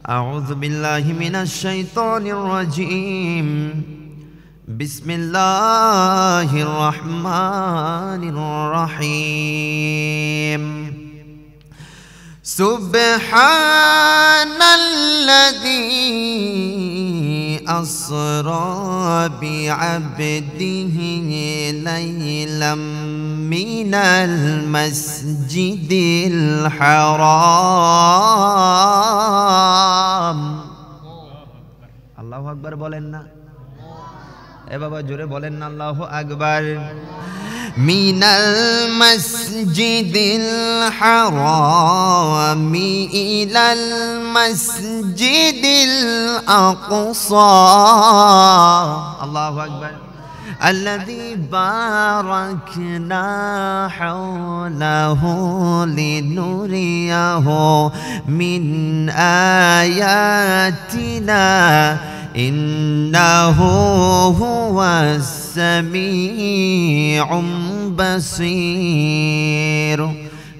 أعوذ بالله من الشيطان الرجيم بسم الله الرحمن الرحيم سبحان الذي أسرى بعبده ليلا من المسجد الحرام الله أكبر بولنا এ বাবা জোরে বলেন না আল্লাহু আকবার মিনাল মসজিদিল হারামি ইলাল মসজিদিল আকসা আল্লাহু আকবার الذي باركنا حوله لنريه من آياتنا إنه هو السميع البصير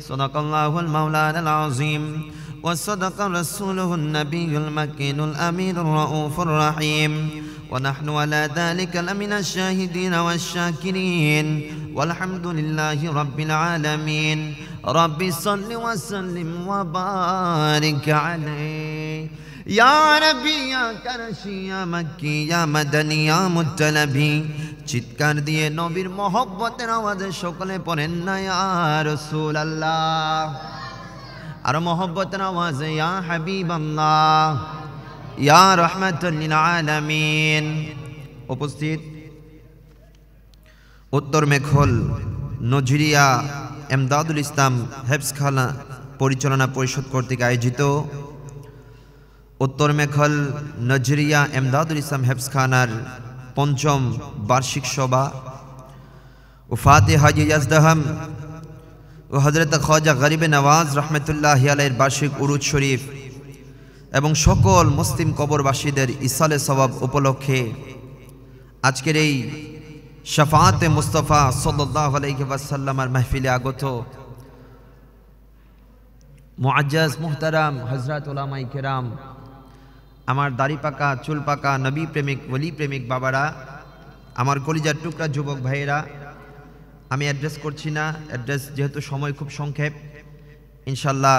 صدق الله المولانا العظيم وصدق رسوله النبي المكين الأمين الرؤوف الرحيم ونحن على ذلك لمن الشاهدين والشاكرين والحمد لله رب العالمين رب صل وسلم وبارك عليه يا ربي يا كرشي يا مكي يا مدني يا متلبي চিৎকার দিয়ে নবীর মহব্বতের আওয়াজে সকলে পড়েন না ইয়া রাসূলুল্লাহ আর মহব্বতের আওয়াজে ইয়া হাবিবাল্লাহ ইয়া রাহমাতুল লিল আলামিন। উপস্থিত উত্তর মেখল নজরিয়া এমদাদুল ইসলাম হেফজখানা পরিচালনা পরিষদ কর্তৃক আয়োজিত উত্তর মেখল নজরিয়া এমদাদুল ইসলাম হেফজখানার পঞ্চম বার্ষিক সভা উফাতে হাজি ইয়াজদাহাম ও হযরত খাজা গরিবে নওয়াজ রহমতুল্লাহি আলাইহির বার্ষিক উরুজ শরীফ এবং সকল মুসলিম কবরবাসীদের ইসালে সওয়াব উপলক্ষে আজকের এই শাফাআতে মুস্তাফা সাল্লাল্লাহু আলাইহি ওয়াসাল্লামের মাহফিলে আগত মুআজ্জাজ মুহতারাম হযরত উলামায়ে কেরাম, আমার দাড়ি পাকা চুল পাকা নবী প্রেমিক ওলি প্রেমিক বাবারা, আমার কলিজার টুকরা যুবক ভাইয়েরা, আমি অ্যাড্রেস করছি না, অ্যাড্রেস যেহেতু সময় খুব সংক্ষেপ। ইনশাল্লাহ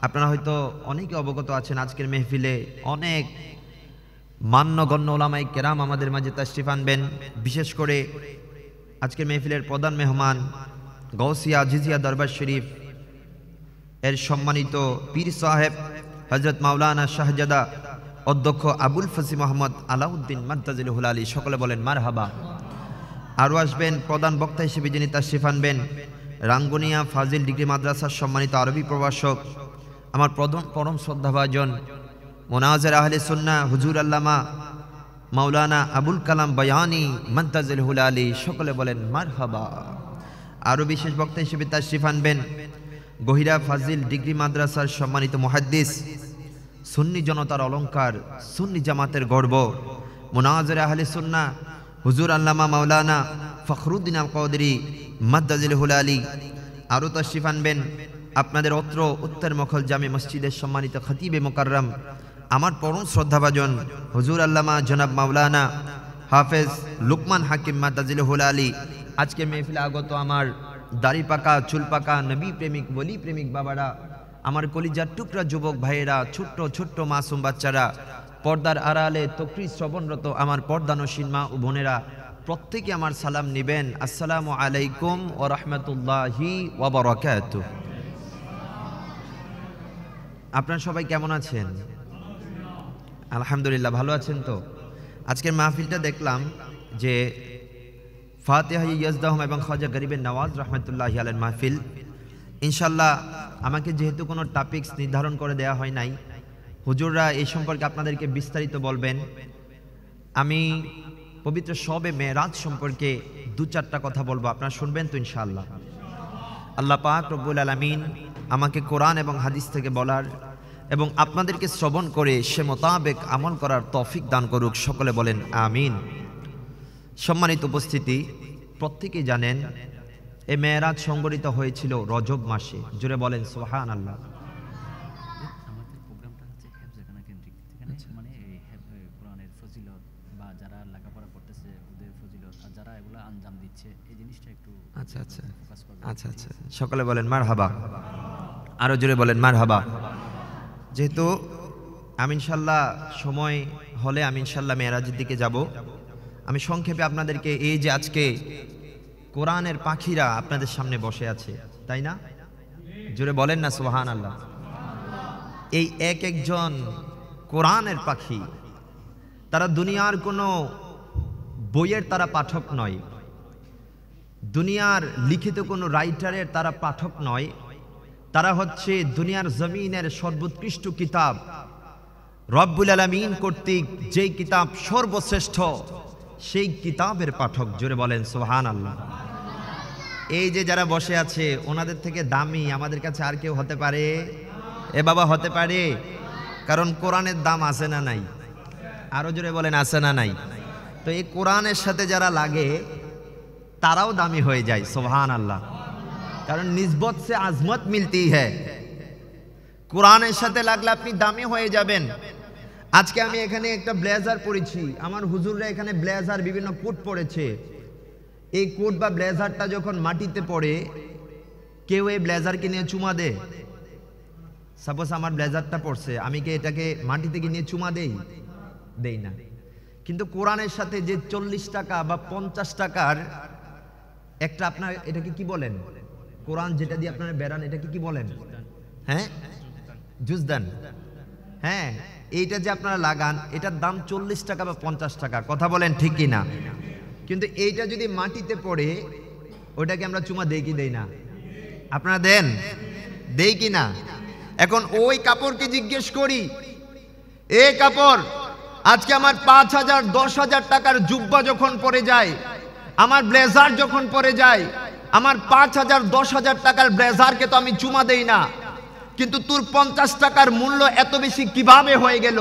আপনারা হয়তো অনেকে অবগত আছেন আজকের মেহফিলে অনেক মান্যগণ্য ওলামায়ে কেরাম আমাদের মাঝে তাশরিফ আনবেন। বিশেষ করে আজকের মেহফিলের প্রধান মেহমান গৌসিয়া আজিজিয়া দরবার শরীফ এর সম্মানিত পীর সাহেব হযরত মাওলানা শাহজাদা অধ্যক্ষ আবুল ফসি মোহাম্মদ আলাউদ্দিন মাদ্দাজিলুল আলী, সকলে বলেন মারহাবা। আরও আসবেন প্রধান বক্তা হিসেবে যিনি তাশরিফ আনবেন রাঙ্গুনিয়া ফাজিল ডিগ্রি মাদ্রাসার সম্মানিত আরবি প্রভাষক আমার পরম শ্রদ্ধাভাজন মুনাজির আহলে সুন্নাহ হুজুর আল্লামা মাওলানা আবুল কালাম বয়ানি মাদ্দাজিলুল আলী, সকলে বলেন মারহাবা। আরও বিশেষ বক্তা হিসেবে তাশরিফ আনবেন গহিরা ফাজিল ডিগ্রি মাদ্রাসার সম্মানিত মুহাদ্দিস, সুন্নি জনতার অলংকার, সুন্নি জামাতের গর্ব মুনাজির আহলে সুন্নাহ হুজুর আল্লামা মাওলানা ফখরুদ্দিন আল কওদরি মাদ্দাজিলুল আলী। আরও তাশরিফ আনবেন আপনাদের অত্র উত্তর মখল জামে মসজিদের সম্মানিত খতিবে মুকাররম আমার পরম শ্রদ্ধাভাজন হুজুর আল্লামা জনাব মাওলানা হাফেজ লুকমান হাকিম মাদ্দাজিলুল আলী। আজকে মেহফিলে আগত আমার দাড়ি পাকা চুল পাকা নবী প্রেমিক ওলি প্রেমিক বাবারা, আমার কলিজার টুকরা যুবক ভাইয়েরা, ছোট্ট ছোট্ট মাসুম বাচ্চারা, পর্দার আড়ালে তকরির শ্রবণরত আমার পর্দানসীন মা ও বোনেরা, প্রত্যেকে আমার সালাম নেবেন। আসসালামু আলাইকুম ওয়া রাহমাতুল্লাহি ওয়া বারাকাতুহু। আপনারা সবাই কেমন আছেন? আলহামদুলিল্লাহ, ভালো আছেন তো? আজকের মাহফিলটা দেখলাম যে ফাতিহা ইয়াজদাহুম এবং খাজা গরিবে নওয়াজ রহমতুল্লাহি আলাইহির মাহফিল। ইনশাল্লাহ আমাকে যেহেতু কোনো টপিকস নির্ধারণ করে দেওয়া হয় নাই, হুজুররা এই সম্পর্কে আপনাদেরকে বিস্তারিত বলবেন। আমি পবিত্র শবে মেরাজ সম্পর্কে দু চারটা কথা বলবো, আপনারা শুনবেন তো ইনশাআল্লাহ। আল্লাহ পাক রব্বুল আলামিন আমাকে কোরআন এবং হাদিস থেকে বলার এবং আপনাদেরকে শ্রবণ করে সে মোতাবেক আমল করার তৌফিক দান করুক, সকলে বলেন আমিন। সম্মানিত উপস্থিতি, প্রত্যেকেই জানেন এই মেরাজ সংগঠিত হয়েছিল রজব মাসে, জোরে বলেন সুবহানাল্লাহ। ফজিলত বা যারা লেখাপড়া করতেছে ওদের ফজিলত আর যারা এগুলো আঞ্জাম দিচ্ছে এই জিনিসটা একটু আচ্ছা আচ্ছা ফোকাস করবে। আচ্ছা আচ্ছা, সকলে বলেন মারহাবা, আরো জোরে বলেন মারহাবা। যেহেতু আমি ইনশাল্লাহ সময় হলে আমি ইনশাল্লাহ মেরাজের দিকে যাব, আমি সংক্ষেপে আপনাদেরকে এই যে আজকে কোরআনের পাখিরা আপনাদের সামনে বসে আছে, তাই না? জোরে বলেন না সুবহানাল্লাহ। এই এক একজন কোরআনের পাখি, তারা দুনিয়ার কোনো বইয়ের তারা পাঠক নয়, দুনিয়ার লিখিত কোনো রাইটারের তারা পাঠক নয়, তারা হচ্ছে দুনিয়ার জমিনের সর্বোৎকৃষ্ট কিতাব রব্বুল আলামিন কর্তৃক যেই কিতাব সর্বশ্রেষ্ঠ সেই কিতাবের পাঠক। জোরে বলেন সুবহানাল্লাহ। এই যে যারা বসে আছে ওনাদের থেকে দামি আমাদের কাছে আর কেউ হতে পারে? এ বাবা হতে পারে? কারণ কোরআনের দাম আছে না নাই? আরো জোরে বলেন আছে না নাই? তো এই কোরআনের সাথে যারা লাগে তারাও দামি হয়ে যায় সুবহানাল্লাহ। কারণ নিসবত সে আজমত মিলতি হ্যায়, কোরআনের সাথে লাগলে আপনি দামি হয়ে যাবেন। আজকে আমি এখানে একটা ব্লেজার পরেছি, আমার হুজুররা এখানে ব্লেজার বিভিন্ন কোট পরেছে। এই কোট বা ব্লেজারটা যখন মাটিতে পড়ে কেউ এই ব্লেজারকে নিয়ে চুমা দেয়? সাপোজ আমার ব্লেজারটা পড়ছে, আমি কি এটাকে মাটিতে গিয়ে নিয়ে চুমা দেই না। কিন্তু কোরআনের সাথে যে 40 টাকা বা 50 টাকার একটা, আপনার এটাকে কি বলেন? কোরআন যেটা দিয়ে আপনারা বেরান এটাকে কি বলেন? হ্যাঁ, জুজদান। হ্যাঁ, এইটা যে আপনারা লাগান এটার দাম 40 টাকা বা 50 টাকা, কথা বলেন ঠিক কি না? কিন্তু এইটা যদি মাটিতে পড়ে ওটাকে আমরা চুমা দেই কি দেই না? আপনারা দেন? দেই কি না? এখন ওই কাপড়কে জিজ্ঞেস করি, এই কাপড় আজকে আমার 5,000 10,000 টাকার জুব্বা যখন পরে যায়, আমার ব্লেজার যখন পরে যায়, আমার 5,000 10,000 টাকার ব্লেজারকে তো আমি চুমা দেই না, কিন্তু তোর 50 টাকার মূল্য এত বেশি কিভাবে হয়ে গেল?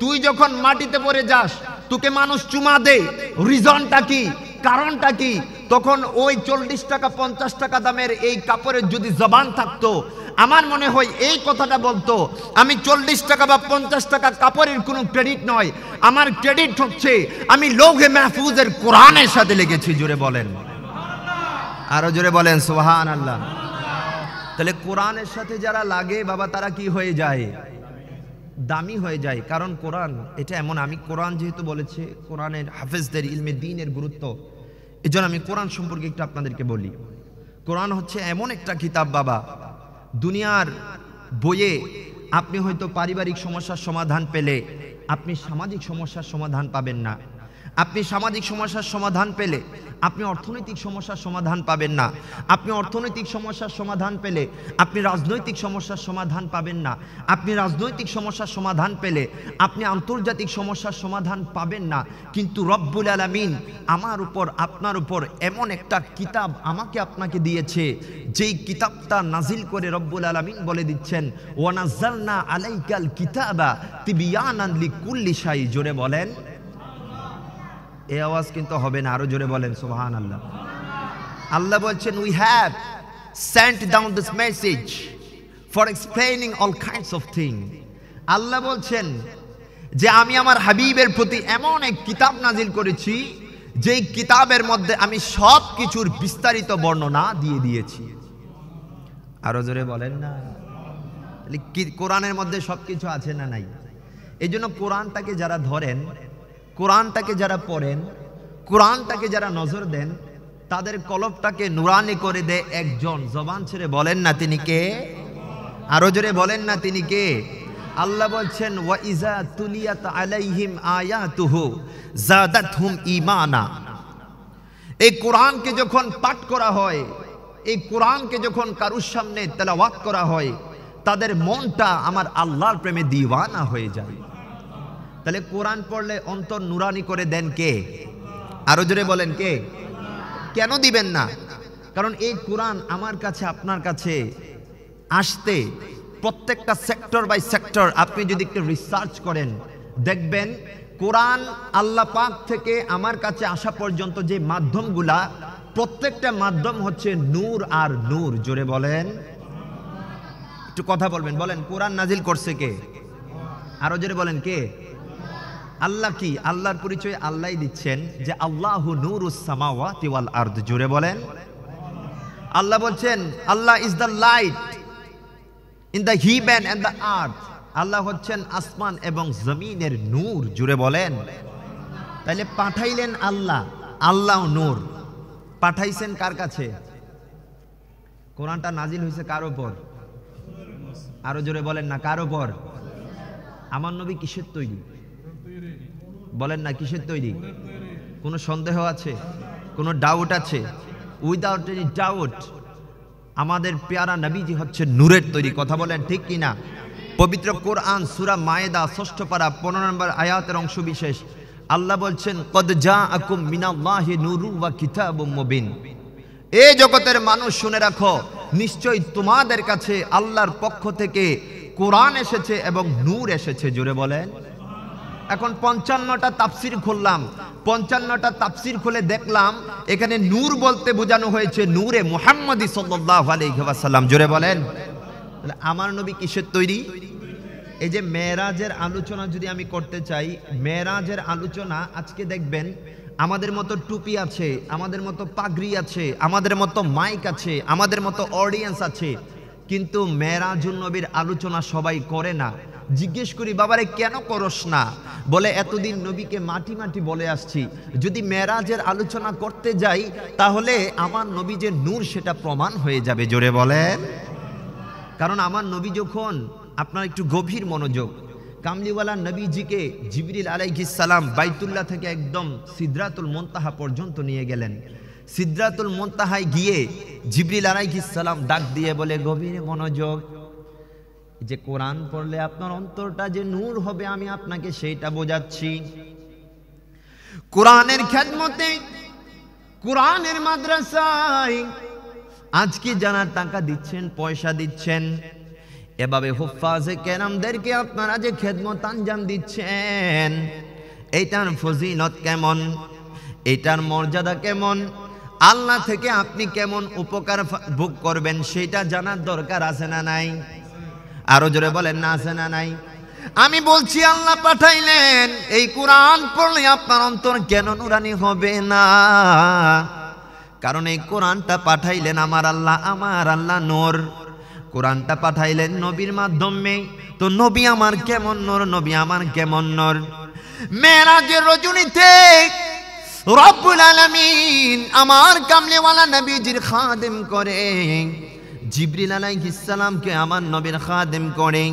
তুই যখন মাটিতে পড়ে যাস তোকে মানুষ চুমা দেয়, রিজনটা কি, কারণটা কি? তখন ওই 40 টাকা 50 টাকা দামের এই কাপড়ের যদি জবান থাকতো, আমার মনে হয় এই কথাটা বলতো, আমি 40 টাকা বা 50 টাকা কাপড়ের কোনো ক্রেডিট নয়, আমার ক্রেডিট হচ্ছে আমি লৌহে মাহফুজের কোরআনের সাথে লেগেছি। জোরে বলেন, আরো জোরে বলেন সুবহানাল্লাহ। তাহলে কোরআনের সাথে যারা লাগে বাবা তারা কি হয়ে যায়? দামি হয়ে যায়। কারণ কোরআন এটা এমন, আমি কোরআন যেহেতু বলেছে কোরআনের হাফেজদের ইলমে দ্বীনের গুরুত্ব, এজন্য আমি কোরআন সম্পর্কে একটু আপনাদেরকে বলি। কোরআন হচ্ছে এমন একটা কিতাব বাবা, দুনিয়ার বইয়ে আপনি হয়তো পারিবারিক সমস্যার সমাধান পেলে আপনি সামাজিক সমস্যার সমাধান পাবেন না, আপনি সামাজিক সমস্যার সমাধান পেলে আপনি অর্থনৈতিক সমস্যার সমাধান পাবেন না, আপনি অর্থনৈতিক সমস্যার সমাধান পেলে আপনি রাজনৈতিক সমস্যার সমাধান পাবেন না, আপনি রাজনৈতিক সমস্যার সমাধান পেলে আপনি আন্তর্জাতিক সমস্যার সমাধান পাবেন না। কিন্তু রব্বুল আলামিন আমার উপর আপনার উপর এমন একটা কিতাব আমাকে আপনাকে দিয়েছে, যেই কিতাবটা নাজিল করে রব্বুল আলামিন বলে দিচ্ছেন ওয়া নাযালনা আলাইকাল কিতাবা তিবয়ানান লিকুল্লি শাই। জোরে বলেন, এই আওয়াজ কিন্তু হবে না, আরো জোরে বলেন সুবহানাল্লাহ। আল্লাহ বলছেন we have sent down this message for explaining all kinds of things। আল্লাহ বলছেন যে আমি আমার হাবিবের প্রতি এমন এক কিতাব নাজিল করেছি যেই কিতাবের মধ্যে আমি সব কিছুর বিস্তারিত বর্ণনা দিয়ে দিয়েছি। আরো জোরে বলেন না। কোরআনের মধ্যে সবকিছু আছে না নাই? এই জন্য কোরআনটাকে যারা ধরেন, কোরআনটাকে যারা পড়েন, কোরআনটাকে যারা নজর দেন, তাদের কলবটাকে নুরানি করে দেয় একজন। জবান ছেড়ে বলেন না তিনি কে? আরো জোরে বলেন না তিনি কে? আল্লাহ বলছেন ওয়া ইজা তুলিয়াত আলাইহিম আয়াতুহু যাদাতহুম ঈমানা। এই কোরআনকে যখন পাঠ করা হয়, এই কোরআনকে যখন কারুর সামনে তেলাওয়াত করা হয়, তাদের মনটা আমার আল্লাহর প্রেমে দিওয়ানা হয়ে যায়। তাহলে কোরআন পড়লে অন্তর নুরানি করে দেন কে? আরো জোরে বলেন কে? কেন দিবেন না? কারণ এই কোরআন আমার কাছে আপনার কাছে আসতে প্রত্যেকটা সেক্টর বাই সেক্টর আপনি যদি একটু রিসার্চ করেন দেখবেন কোরআন আল্লাহ পাক থেকে আমার কাছে আসা পর্যন্ত যে মাধ্যমগুলা, প্রত্যেকটা মাধ্যম হচ্ছে নূর আর নূর। জোরে বলেন, একটু কথা বলবেন, বলেন কোরআন নাজিল করছে কে? আরো জোরে বলেন কে? আল্লাহ কি? আল্লাহর পরিচয় আল্লাহই দিচ্ছেন যে আল্লাহু নূরুস সামাওয়াতি ওয়াল আরদ। জোরে বলেন। আল্লাহ বলছেন Allah is the light in the heaven and the earth. আল্লাহ হচ্ছেন আসমান এবং জমিনের নূর। জুড়ে বলেন। তাইলে পাঠাইলেন আল্লাহ, আল্লাহ নূর। পাঠাইছেন কার কাছে? কোরআনটা নাজিল হয়েছে কার উপর? আরো জোরে বলেন না, কার উপর? আমার নবী কিসের তৈরি? বলেন না, কিসের তৈরি? কোনো সন্দেহ আছে? কোনো ডাউট আছে? উইদাউট এনি ডাউট আমাদের পেয়ারা নবীজি হচ্ছে নূরের তৈরি। কথা বলেন ঠিক কিনা? পবিত্র কোরআন সূরা মায়েদা ৬ষ্ঠ পারা ১৫ নম্বর আয়াতের অংশ বিশেষ আল্লাহ বলছেন কদ জাআকুম মিনাল্লাহি নূরুন ওয়া কিতাবুম মুবিন। এই জগতের মানুষ শুনে রাখো, নিশ্চয়ই তোমাদের কাছে আল্লাহর পক্ষ থেকে কোরআন এসেছে এবং নূর এসেছে। জোরে বলেন। এখন ৫৫টা তাফসির খুললাম, ৫৫টা তাফসির খুলে দেখলাম এখানে নূর বলতে বোঝানো হয়েছে নূরে মুহাম্মদী সাল্লাল্লাহু আলাইহি ওয়াসাল্লাম। জোরে বলেন। তাহলে আমার নবী কিসের তৈরি? এই যে মেরাজের আলোচনা যদি আমি করতে চাই, মেরাজের আলোচনা আজকে দেখবেন আমাদের মতো টুপি আছে, আমাদের মতো পাগড়ি আছে, আমাদের মতো মাইক আছে, আমাদের মতো অডিয়েন্স আছে, কিন্তু মেরাজুন নবীর আলোচনা সবাই করে না। জিজ্ঞেস করি বাবারে কেন করস না? বলে এতদিন নবীকে মাটি মাটি বলে আসছি, যদি মেরাজের আলোচনা করতে যাই তাহলে আমার নবী যে নূর সেটা প্রমাণ হয়ে যাবে। জোরে বলেন। কারণ আমার নবী যখন, আপনার একটু গভীর মনোযোগ, কামলিওয়ালা নবীজিকে জিবরিল আলাইহিস সালাম বাইতুল্লাহ থেকে একদম সিদরাতুল মুনতাহা পর্যন্ত নিয়ে গেলেন। সিদরাতুল মুনতাহায় গিয়ে জিবরিল আলাইহিস সালাম ডাক দিয়ে বলে গভীর মনোযোগ, যে কোরআন পড়লে আপনার অন্তরটা যে নূর হবে আমি আপনাকে সেইটা বোঝাচ্ছি। কোরআনের খেদমতে, কোরআনের মাদ্রাসায় আজকে যারা টাকা দিচ্ছেন, পয়সা দিচ্ছেন, এভাবে হুফাজে কেরামদেরকে আপনারা যে খেদমত আঞ্জাম দিচ্ছেন, এইটার ফজিলত কেমন, এইটার মর্যাদা কেমন, আল্লাহ থেকে আপনি কেমন উপকার ভোগ করবেন সেটা জানার দরকার আছে না নাই? আরো জোরে বলেন না, আছে না নাই? আমি বলছি আল্লাহ পাঠাইলেন, এই কোরআন পড়লে আপনার অন্তর কেন নুরানি হবে না? কারণ এই কোরআনটা পাঠাইলেন আমার আল্লাহ নূর। কোরআনটা পাঠাইলেন নবীর মাধ্যমে, তো নবী আমার কেমন নূর, নবী আমার কেমন নূর। মেরাজের রজনীতে রব্বুল আলামিন আমার কামলিওয়ালা নবীজির খাদেম করে, জিবরিল আলাইহিস সালামকে আমার নবীর খাদেম করে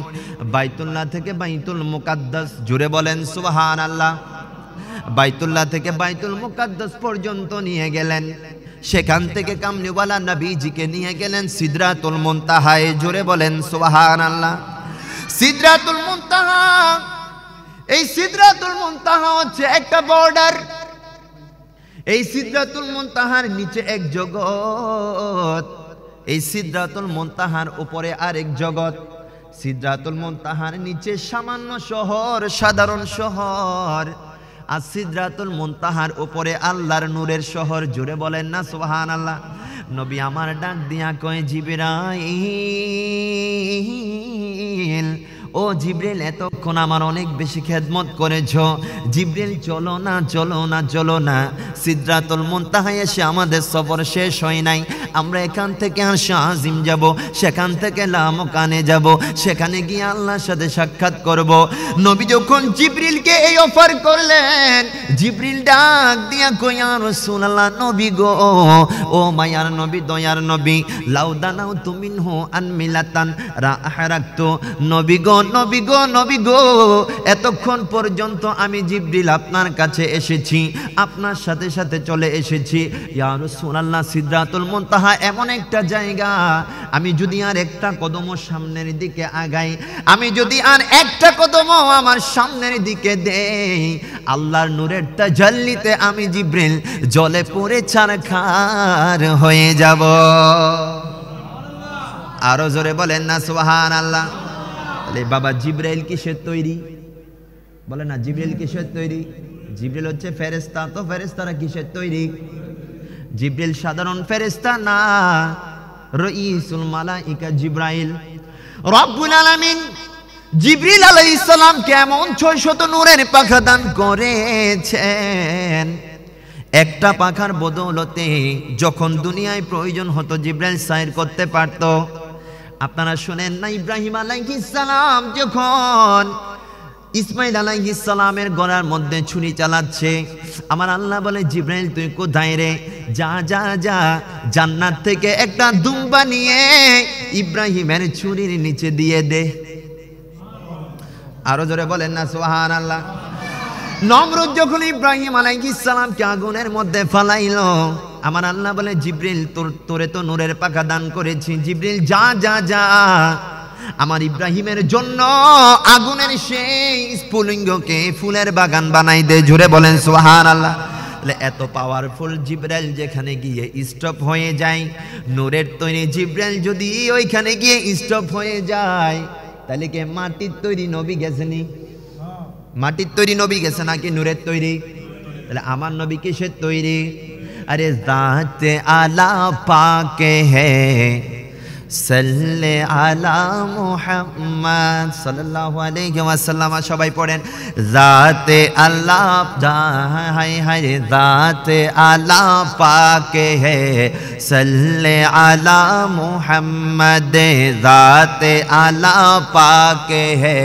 বাইতুল্লাহ থেকে বাইতুল মুকাদ্দাস, জুড়ে বলেন সুবহানাল্লাহ, বাইতুল্লাহ থেকে বাইতুল মুকাদ্দাস পর্যন্ত নিয়ে গেলেন। সেখান থেকে কামলিওয়ালা নবীজিকে নিয়ে গেলেন সিদরাতুল মুনতাহায়, জুড়ে বলেন সুবহানাল্লাহ। সিদরাতুল মুনতাহা, এই সিদরাতুল মুনতাহা হচ্ছে একটা বর্ডার। এই সিদরাতুল মুনতাহার নিচে এক জগৎ, এই সিদরাতুল মুনতাহার উপরে আরেক জগৎ। সিদরাতুল মুনতাহার নিচে সামান্য শহর, সাধারণ শহর, আর সিদরাতুল মুনতাহার উপরে আল্লাহর নূরের শহর। জুড়ে বলেন না সুবহানাল্লাহ। নবী আমার ডাক দিয়া কয় জিবরাইল, ও জিবরিল এতক্ষণ আমার অনেক বেশি খেদমত করেছো, জিবরিল চলো না চলো না চলো না, সিদরাতুল মুনতাহায় এসে আমাদের সফর শেষ হয় নাই, আমরা এখান থেকে আরশে আজিম যাব, সেখান থেকে লামকানে যাব, সেখানে গিয়ে আল্লাহর সাথে সাক্ষাৎ করব। নবী যখন জিবরিলকে এই অফার করলেন, জিবরিল ডাক দিয়া কয় ইয়া রাসূলুল্লাহ, নবী গো, ও মায়ার নবী, দয়ার নবী, লাউদানাউ তুমিনহু আন মিলাতান রাহারাকতু, নবী গো, নবী গো, নবী গো, এতক্ষণ পর্যন্ত আমি জিবরিল আপনার কাছে এসেছি, আপনার সাথে সাথে চলে এসেছি। ইয়া রাসূলুল্লাহ, সিদরাতুল মুনতাহা এমন একটা জায়গা, আমি যদি আর একটা কদম সামনের দিকে আগাই, আমি যদি আর একটা কদম আমার সামনের দিকে দেই, আল্লাহর নূরের তাজাল্লিতে আমি জিবরিল জলে পড়ে ছারখার হয়ে যাব। আরো জোরে বলেন না সুবহানাল্লাহ। বাবা জিবরাইল কিসের তৈরি? বলে না, জিবরাইল কিসের তৈরি? জিবরাইল হচ্ছে ফেরেশতা। তো ফেরেশতারা কিসের তৈরি? জিবরাইল সাধারণ ফেরেশতা না, রাইসুল মালাইকা জিবরাইল। রব্বুল আলামিন জিবরিল আলাইহিস সালাম কেমন 600 নূরের পাখা দান করেছেন। একটা পাখার বদৌলতে যখন দুনিয়ায় প্রয়োজন হতো জিবরাইল সাইর করতে পারত। আপনারা শুনেন না, ইব্রাহিম আলাইহিস সালাম যখন ইসমাইল আলাইহিস সালামের গলার মধ্যে ছুরি চালাচ্ছে, আমার আল্লাহ বলে জিবরাইল তুই কোথায় রে? যা যা যা, জান্নাত থেকে একটা দুম্বা নিয়ে ইব্রাহিমের ছুরির নিচে দিয়ে দে। আরো জোরে বলেন না সুবহানাল্লাহ। নমরুদ যখন ইব্রাহিম আলাইহিস সালামকে আগুনের মধ্যে ফালাইলো, আমার আল্লাহ বলে জিবরিল তোরে তো নূরের পাখা দান করেছি, জিবরিল যা যা যা, আমার ইব্রাহিমের জন্য আগুনের সেই স্ফুলিঙ্গকে ফুলের বাগান বানাই দে। জোরে বলেন সুবহানাল্লাহ। এত পাওয়ারফুল জিবরাইল যেখানে গিয়ে স্টপ হয়ে যায়, নূরের তৈরি জিবরাইল যদি ওইখানে গিয়ে স্টপ হয়ে যায়, তাহলে কে মাটির তৈরি নবী গেছেনি? মাটির তৈরি নবী গেছে নাকি নূরের তৈরি? তাহলে আমার নবী কিসের তৈরি? আরে জাতে আলা পাকে হে সাল্লে আলা মুহাম্মদ সাল্লাল্লাহু আলাইহি ওয়াসাল্লাম। সবাই পড়েন জাতে আল্লাহ, হায় হায় রে জাতে আলা পাকে হে সাল্লে আলা মুহাম্মদ, জাতে আলা পাকে হে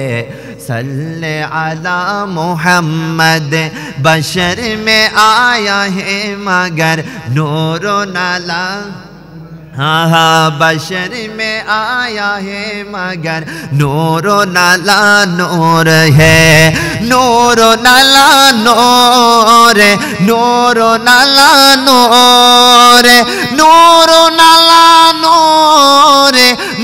सल्ले अला मोहम्मद। बशर में आया है मगर नूरो नाला, हाँ हाँ बशर में आया है मगर नूरो नाला नूर है, नूरो नाला नूर, नूरो नाला नूर, नूरो नाला नूर,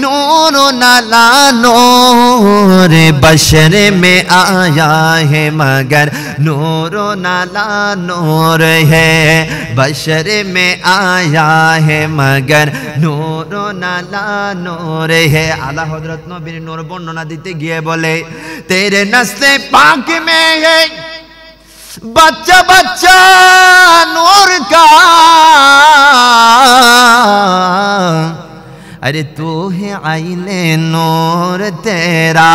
नूरो नाला नूर। बशर में आया है मगर नूरो नाला नूर है, बशर में आया है मगर नूरो नाला नूर है। आला हजरत नबीर नूर बर्णना दिते गिয়ে বলে तेरे नस्ले पाक में है बच्चा बच्चा नूर का, अरे तू है आईने नूर तेरा,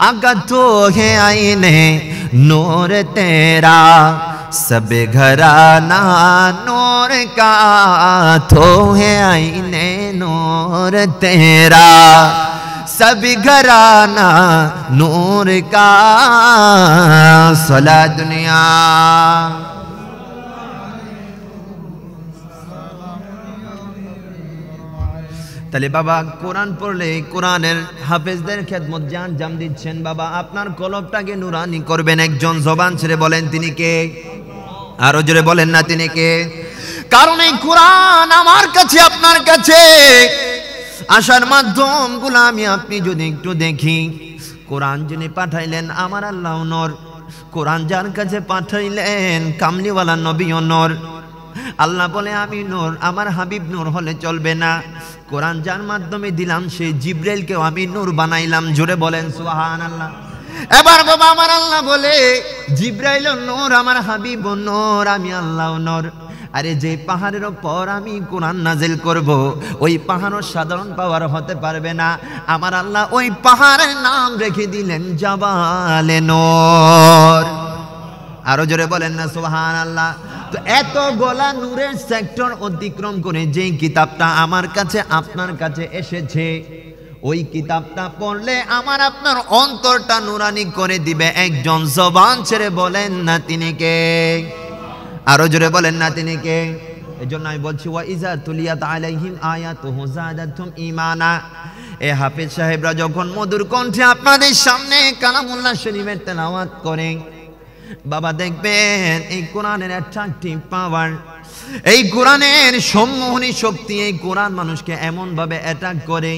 आका तू है आईने नूर तेरा, सब घराना नूर का, तो है आईने नूर तेरा, सब घराना नूर का। सला दुनिया তাহলে বাবা কোরআন পড়লে কোরআনের হাফেজদের খেদমত জাম দিচ্ছেন। বাবা আপনার কলবটাকে নুরানি করবেন একজন, জবান ছেড়ে বলেন তিনি কে? আরো জোরে বলেন না তিনি কে? কারণ এই কোরআন আমার কাছে আপনার কাছে আসার মাধ্যমগুলো আমি আপনি যদি একটু দেখি, কোরআন যিনি পাঠাইলেন আমার আল্লাহ নূর, কোরআন যার কাছে পাঠাইলেন কামলিওয়ালা নবীও নূর। আল্লাহ বলে আমি নূর, আমার হাবিব নূর হলে চলবে না। কোরআন যার মাধ্যমে দিলাম সেই জিবরাইলকেও আমি নূর বানাইলাম। জোরে বলেন সুবহানাল্লাহ। এবার বাবা আমার আল্লাহ বলে জিবরাইল নূর, আমার হাবিব নূর, আমি আল্লাহ নূর। আরে যে পাহাড়ের উপর আমি কোরআন নাজিল করব, ওই পাহাড় সাধারণ পাওয়ার হতে পারবে না। আমার আল্লাহ ওই পাহাড়ের নাম রেখে দিলেন জাবালে নূর। আরো জোরে বলেন না সুবহানাল্লাহ। তো এত গোলা নূরের সেক্টর অতিক্রম করে যে কিতাবটা আমার কাছে আপনার কাছে এসেছে, ওই কিতাবটা পড়লে আমার আপনার অন্তরটা নুরানি করে দিবে একজন। জবান ছেড়ে বলেন না তিনি কে? আরো জোরে বলেন না তিনি কে? এজন্য আমি বলছি ওয়া ইজা তুলিয়াত আলাইহিম আয়াতুহু যাদাতুহুম ঈমানা। এ হাফেজ সাহেবরা যখন মধুর কণ্ঠে আপনাদের সামনে কালামুল্লাহ শরীফের তেলাওয়াত করেন, বাবা দেখবেন এই কোরআনের অ্যাট্রাকটিভ পাওয়ার, এই কোরআনের সম্মোহনী শক্তি, এই কোরআন মানুষকে এমন ভাবে অ্যাটাক করে,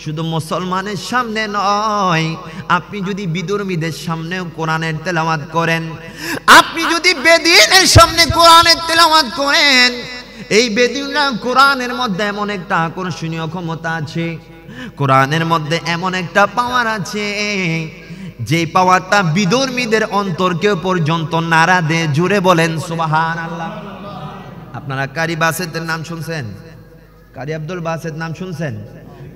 শুধু মুসলমানের সামনে নয়, আপনি যদি বিধর্মীদের সামনেও কোরআনের তেলাওয়াত করেন, আপনি যদি বেদিনের সামনে কোরআনের তেলাওয়াত করেন, এই বেদিনরা কোরআনের মধ্যে এমন একটা আকর্ষণীয় ক্ষমতা আছে, কোরআনের মধ্যে এমন একটা পাওয়ার আছে, যে পাওয়ারটা বিধর্মীদের অন্তরকে পর্যন্ত নাড়া দেয়। জুড়ে বলেন সুবহানাল্লাহ। আপনারা কারি বাসেতের নাম শুনছেন? কারি আব্দুল বাসেত নাম শুনছেন?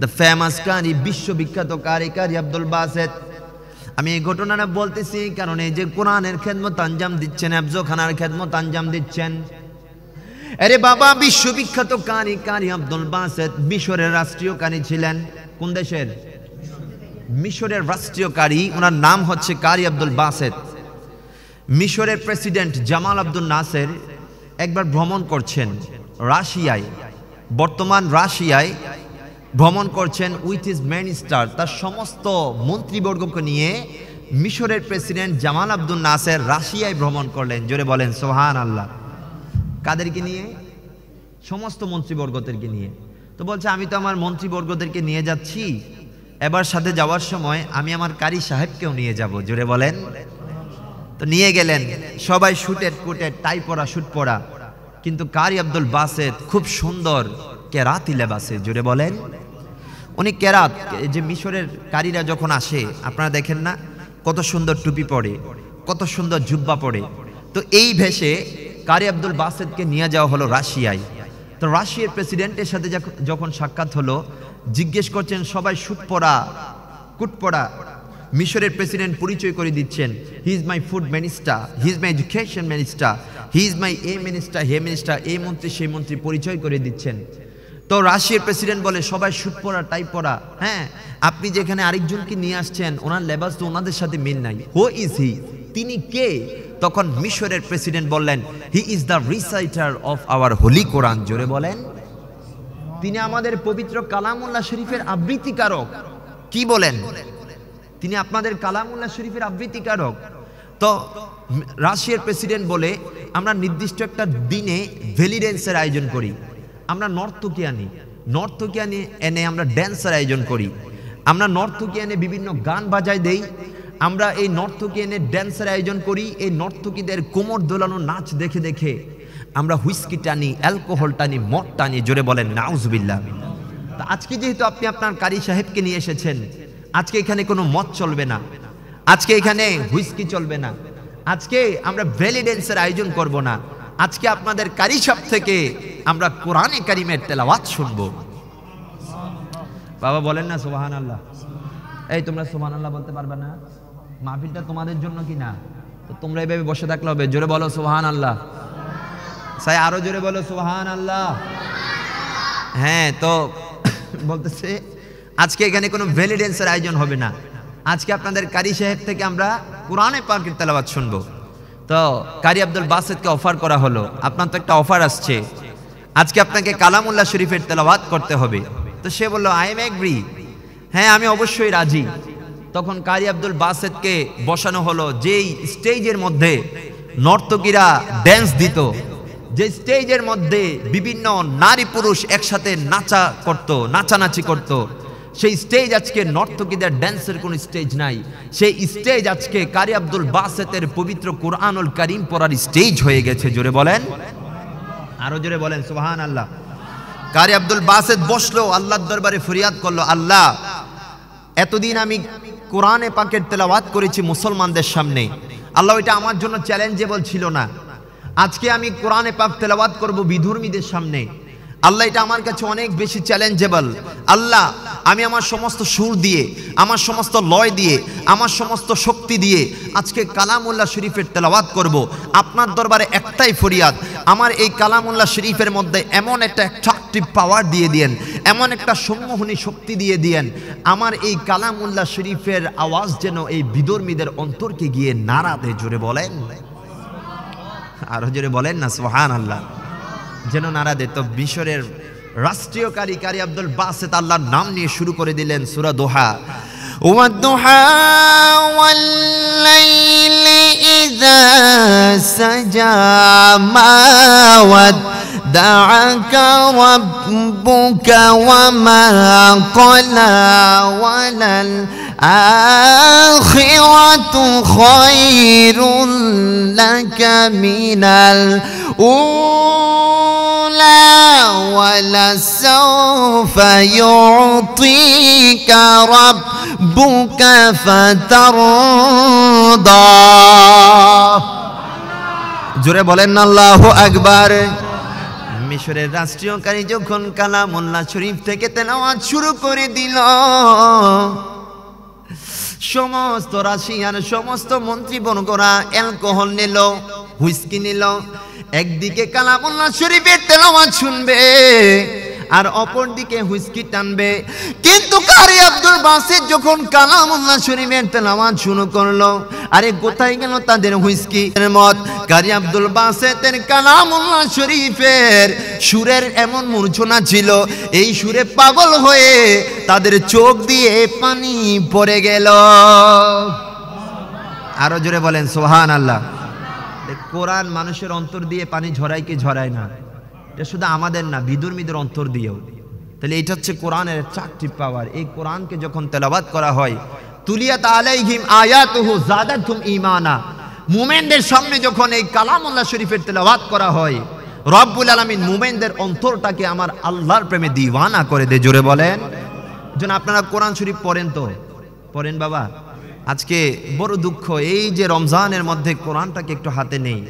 দ্য ফেমাস কারি, বিশ্ববিখ্যাত কারি আব্দুল বাসেত। আমি এই ঘটনাটা বলতেছি কারণ এই যে কোরআনের খেদমত আঞ্জাম দিচ্ছেন, হেফজখানার খেদমত আঞ্জাম দিচ্ছেন, আরে বাবা বিশ্ববিখ্যাত কারি আব্দুল বাসেত মিশরের রাষ্ট্রীয় কারি ছিলেন। কোন দেশের? মিশরের রাষ্ট্রীয় কারি, ওনার নাম হচ্ছে কারি আব্দুল বাসেত। মিশরের প্রেসিডেন্ট জামাল আব্দুল নাসের একবার ভ্রমণ করছেন রাশিয়ায়, বর্তমান রাশিয়ায় ভ্রমণ করছেন উইথ হিজ মিনিস্টার, তার সমস্ত মন্ত্রীবর্গকে নিয়ে মিশরের প্রেসিডেন্ট জামাল আব্দুল নাসের রাশিয়ায় ভ্রমণ করলেন। জোরে বলেন সুবহানাল্লাহ। কাদেরকে নিয়ে? সমস্ত মন্ত্রীবর্গদেরকে নিয়ে। তো বলছে আমি তো আমার মন্ত্রীবর্গদেরকে নিয়ে যাচ্ছি, এবার সাথে যাওয়ার সময় আমি আমার কারি সাহেবকেও নিয়ে যাব। জোরে বলেন। তো নিয়ে গেলেন, সবাই শুটের কোটের টাই পরা, শুট পরা, কিন্তু কারি আব্দুল বাসেত খুব সুন্দর কেরাতি লেবাসে। জোরে বলেন। উনি কেরাত, যে মিশরের কারিরা যখন আসে আপনারা দেখেন না কত সুন্দর টুপি পরে, কত সুন্দর জুব্বা পরে। তো এই ভেষে কারি আব্দুল বাসেতকে নিয়ে যাওয়া হলো রাশিয়ায়। তো রাশিয়ার প্রেসিডেন্টের সাথে যখন সাক্ষাৎ হলো, জিজ্ঞেস করছেন সবাই শুট পরা, কুট পরা। মিশরের প্রেসিডেন্ট পরিচয় করে দিচ্ছেন, he is my food minister, he is my education minister, he is my A minister, he minister, এই মন্ত্রী সেই মন্ত্রী পরিচয় করে দিচ্ছেন। তো রাশিয়ার প্রেসিডেন্ট বলে সবাই শুট পরা, টাই পরা, হ্যাঁ আপনি যেখানে আরেকজনকে নিয়ে আসছেন ওনার লেবাস তো ওনাদের সাথে মিল নাই, হু ইজ হি, তিনি কে? তখন মিশরের প্রেসিডেন্ট বললেন, he is the reciter of our holy Quran. জোরে বলেন। তিনি আমাদের পবিত্র কালামুল্লাহ শরীফের আবৃত্তিকারক। কি বলেন? তিনি আপনাদের কালামুল্লাহ শরীফের আবৃত্তিকারক। তো রাশিয়ার প্রেসিডেন্ট বলে আমরা নির্দিষ্ট একটা দিনে ভেলি ড্যান্সের আয়োজন করি, আমরা নর্তকী আনি এনে আমরা ড্যান্সের আয়োজন করি, আমরা নর্তকী এনে বিভিন্ন গান বাজাই দেই, আমরা এই নর্তকী এনে ড্যান্সের আয়োজন করি। এই নর্তকীদের কোমর দোলানো নাচ দেখে দেখে আমরা হুইস্কি টানি, অ্যালকোহল টানি, মদ টানি। জোরে বলেন নাউজুবিল্লাহ। তা আজকে যেহেতু আপনি আপনার কারি সাহেবকে নিয়ে এসেছেন, আজকে এখানে কোনো মদ চলবে না, আজকে এখানে হুইস্কি চলবে না, আজকে আমরা ভ্যালি ড্যান্সের আয়োজন করব না, আজকে আপনাদের কারি সাহেব থেকে আমরা কোরআনে কারিমের তেলাওয়াত শুনবো। বাবা বলেন না সুবহানাল্লাহ। এই তোমরা সুবহানাল্লাহ বলতে পারবে না? মাহফিলটা তোমাদের জন্য কি না? তো তোমরা এইভাবে বসে থাকলে হবে? জোরে বলো সুবহানাল্লাহ। সাই আরো জোরে বলো সুবহানাল্লাহ। হ্যাঁ, তো বলতেছে আজকে এখানে কোনো ভ্যালি ড্যান্সের আয়োজন হবে না, আজকে আপনাদের কারি সাহেব থেকে আমরা কোরআনে পাকের তেলাওয়াত শুনবো। তো কারি আব্দুল বাসেতকে অফার করা হলো, আপনার তো একটা অফার আসছে, আজকে আপনাকে কালামুল্লাহ শরীফের তেলাওয়াত করতে হবে। তো সে বলল আই এম এগ্রি, হ্যাঁ আমি অবশ্যই রাজি। তখন কারি আব্দুল বাসেতকে বসানো হলো যেই স্টেজের মধ্যে নর্তকীরা ড্যান্স দিত, যে স্টেজের মধ্যে বিভিন্ন নারী পুরুষ একসাথে নাচানাচি করত, সেই স্টেজ আজকে নর্তকীদের ড্যান্সের কোনো স্টেজ নাই, সেই স্টেজ আজকে কারি আব্দুল বাসেতের পবিত্র কোরআনুল কারীম পড়ার স্টেজ হয়ে গেছে। জোরে বলেন, আরো জোরে বলেন সুবহানাল্লাহ। কারি আব্দুল বাসেত বসলো, আল্লাহর দরবারে ফরিয়াদ করলো, আল্লাহ এতদিন আমি কোরআনে পাকের তেলাওয়াত করেছি মুসলমানদের সামনে, আল্লাহ এটা আমার জন্য চ্যালেঞ্জেবল ছিল না, আজকে আমি কোরআনে পাক তেলাওয়াত করব বিধর্মীদের সামনে, আল্লাহ এটা আমার কাছে অনেক বেশি চ্যালেঞ্জেবল। আল্লাহ আমি আমার সমস্ত সুর দিয়ে, আমার সমস্ত লয় দিয়ে, আমার সমস্ত শক্তি দিয়ে আজকে কালামুল্লাহ শরীফের তেলাওয়াত করব। আপনার দরবারে একটাই ফরিয়াদ, আমার এই কালামুল্লাহ শরীফের মধ্যে এমন একটা অ্যাট্রাকটিভ পাওয়ার দিয়ে দিয়েন, এমন একটা সম্মোহনী শক্তি দিয়ে দিয়েন, আমার এই কালামুল্লাহ শরীফের আওয়াজ যেন এই বিধর্মীদের অন্তরকে গিয়ে নাড়া দেয়। জোরে বলেন, আরো জোরে বলেন না সুবহানাল্লাহ। যেন নাড়া দে। তো মিশরের রাষ্ট্রীয় কারি আব্দুল বাসেত আল্লাহর নাম নিয়ে শুরু করে দিলেন সূরা দোহা। ওয়াদ-দুহা ওয়াল-লাইলি ইযা সাজা মা ওয়াদ্দাআকা রাব্বুকা ওয়া মা ক্বালা ওয়ালাল আখিরাতু খায়রুল লাকা মিনাল ولسوف يعطيك ربك فترضى জোরে বলেন আল্লাহু আকবার। মিশরের রাষ্ট্রীয় কারি যখন কালামুল্লাহ শরীফ থেকে তেলাওয়াত শুরু করে দিল, সমস্ত রাশিয়ার সমস্ত মন্ত্রীবর্গরা অ্যালকোহল নিল, হুইস্কি নিল, একদিকে কালামুল্লাহ শরীফের তেলাওয়াত শুনবে আর অপর দিকে হুইস্কি টানবে। কিন্তু কারি আব্দুল বাসিত যখন কালামুল্লাহ শরীফের তেলাওয়াত শুরু করলো, আরে কোথায় গেল তাদের হুইস্কি এর মত? কারি আব্দুল বাসিতের কালামুল্লাহ শরীফের সুরের এমন মূর্ছনা ছিল, এই সুরে পাগল হয়ে তাদের চোখ দিয়ে পানি পড়ে গেল। আরো জোরে বলেন সুবহানাল্লাহ। কোরআন মানুষের অন্তর দিয়ে পানি ঝরায় কি ঝরায় না? এটা শুধু আমাদের না, বিদুর্মীদের অন্তর দিয়েও। তাহলে এটা হচ্ছে কোরআনের চারটি পাওয়ার। এই কোরআনকে যখন তেলাওয়াত করা হয়, তুলিয়াত আলাইহিম আয়াতুহু যাদাতুহুম ঈমানা, মুমিনদের সামনে যখন এই কালামুল্লাহ শরীফের তেলাওয়াত করা হয়, রব্বুল আলামিন মুমিনদের অন্তরটাকে আমার আল্লাহর প্রেমে দিওয়ানা করে দেয়। জোরে বলেন। যেন আপনারা কোরআন শরীফ পড়েন তো, পড়েন বাবা। আজকে বড় দুঃখ, এই যে রমজানের মধ্যে কোরআনটাকে একটু হাতে নেই।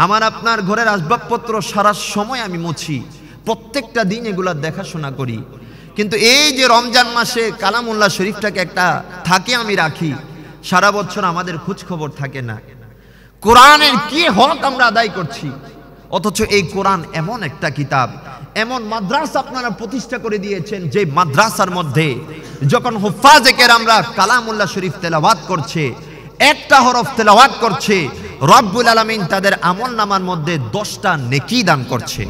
আমার আপনার ঘরের আসবাবপত্র সারা সময় আমি মুছি, প্রত্যেকটা দিন এগুলা দেখাশোনা করি, কিন্তু এই যে রমজান মাসে কালামুল্লাহ শরীফটাকে একটা থাকে আমি রাখি, সারা বছর আমাদের খোঁজ খবর থাকে না। কোরআনের কি হক আমরা আদায় করছি, অথচ এই কোরআন এমন একটা কিতাব, এমন মাদ্রাসা আপনারা প্রতিষ্ঠা করে দিয়েছেন, যে মাদ্রাসার মধ্যে যখন হুফাজে কেরামরা কালামুল্লাহ শরীফ তেলাওয়াত করছে, একটা হরফ তেলাওয়াত করছে, রব্বুল আলামিন তাদের আমলনামার মধ্যে 10টা নেকি দান করছে।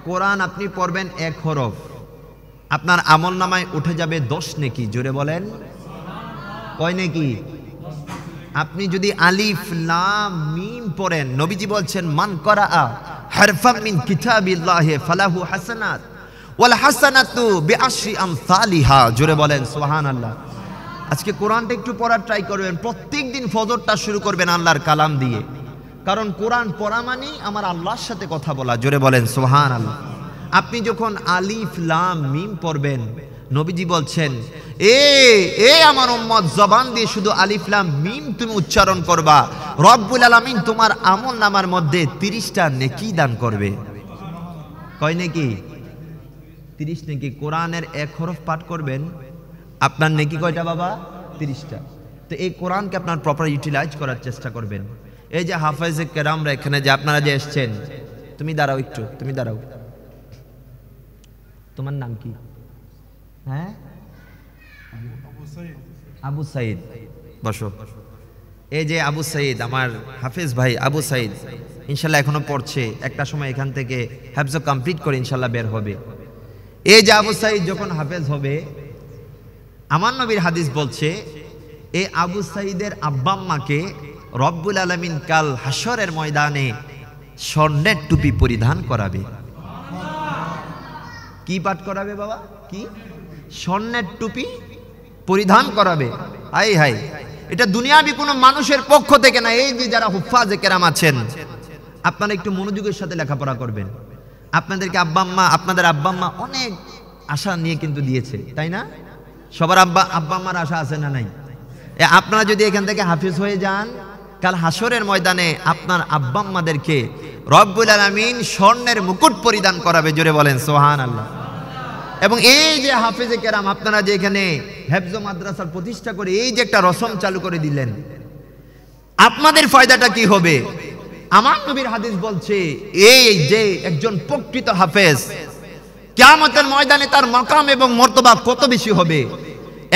কোরআন আপনি পড়বেন এক হরফ, আপনার আমলনামায় উঠে যাবে 10 নেকি। জোরে বলেন কয় নেকি? আপনি যদি আলিফ লাম মিম পড়েন, নবীজি বলছেন মান করাআ হারফাম মিন কিতাবিল্লাহি ফালাহু হাসানাত ওয়াল হাসানাতু বিআশরি আমসালিহা। জোরে বলেন সুবহানাল্লাহ। আজকে কোরআনটা একটু পড়ার ট্রাই করবেন। প্রত্যেকদিন ফজরটা শুরু করবেন আল্লাহর কালাম দিয়ে, কারণ কোরআন পড়া মানে আমার আল্লাহর সাথে কথা বলা। জোরে বলেন সুবহানাল্লাহ। আপনি যখন আলিফ লাম মিম পড়বেন, নবীজি বলছেন এ আমার উম্মত, জবান দিয়ে শুধু আলিফ লাম মিম তুমি উচ্চারণ করবা, রব্বুল আলামিন তোমার আমলনামার মধ্যে 30টা নেকি দান করবে। কয় নেকি? 30 নেকি। কোরআনের এক হরফ পাঠ করবেন, আপনার নেকি কয়টা বাবা? 30টা। তো এই কোরআনকে আপনার প্রপার ইউটিলাইজ করার চেষ্টা করবেন। এই যে হাফেজে কেরামরা এখানে যে আপনারা যে এসছেন, তুমি দাঁড়াও একটু, তুমি দাঁড়াও। তোমার নাম কি? হ্যাঁ, আবু সাইদ। বসো। এই যে আবু সাইদ, আমার হাফেজ ভাই আবু সাইদ, ইনশাল্লাহ এখনো পড়ছে, একটা সময় এখান থেকে হাফজ কমপ্লিট করে ইনশাল্লাহ বের হবে। এই যে আবু সাইদ যখন হাফেজ হবে, আমার নবীর হাদিস বলছে এই আবু সাইদের আব্বা আম্মাকে রব্বুল আলামিন কাল হাসরের ময়দানে স্বর্ণের টুপি পরিধান করাবে। কি পাঠ করাবে বাবা? কি? স্বর্ণের টুপি পরিধান করাবে। হাই হাই, এটা দুনিয়াবি কোনো মানুষের পক্ষ থেকে না। এই যে যারা হুফাজে কেরাম আছেন, আপনারা একটু মনোযোগের সাথে লেখাপড়া করবেন। আপনাদেরকে আব্বা আম্মা, আপনাদের আব্বা আম্মা অনেক আশা নিয়ে কিন্তু দিয়েছে, তাই না? সবার আব্বা আম্মার আশা আছে না নাই? আপনারা যদি এখান থেকে হাফিজ হয়ে যান, কাল হাসরের ময়দানে আপনার আব্বা আম্মাদেরকে রব্বুল আলামিন স্বর্ণের মুকুট পরিধান করাবে। জোরে বলেন সুবহানাল্লাহ। এবং এই যে হাফেজে কেরাম আপনারা যে এখানে হেফজ মাদ্রাসার প্রতিষ্ঠা করে এই যে একটা রসম চালু করে দিলেন, আপনাদের ফায়দাটা কি হবে? আমার নবীর হাদিস বলছে এই যে একজন প্রকৃত হাফেজ, কিয়ামতের ময়দানে তার মাকাম এবং মর্তবা কত বেশি হবে।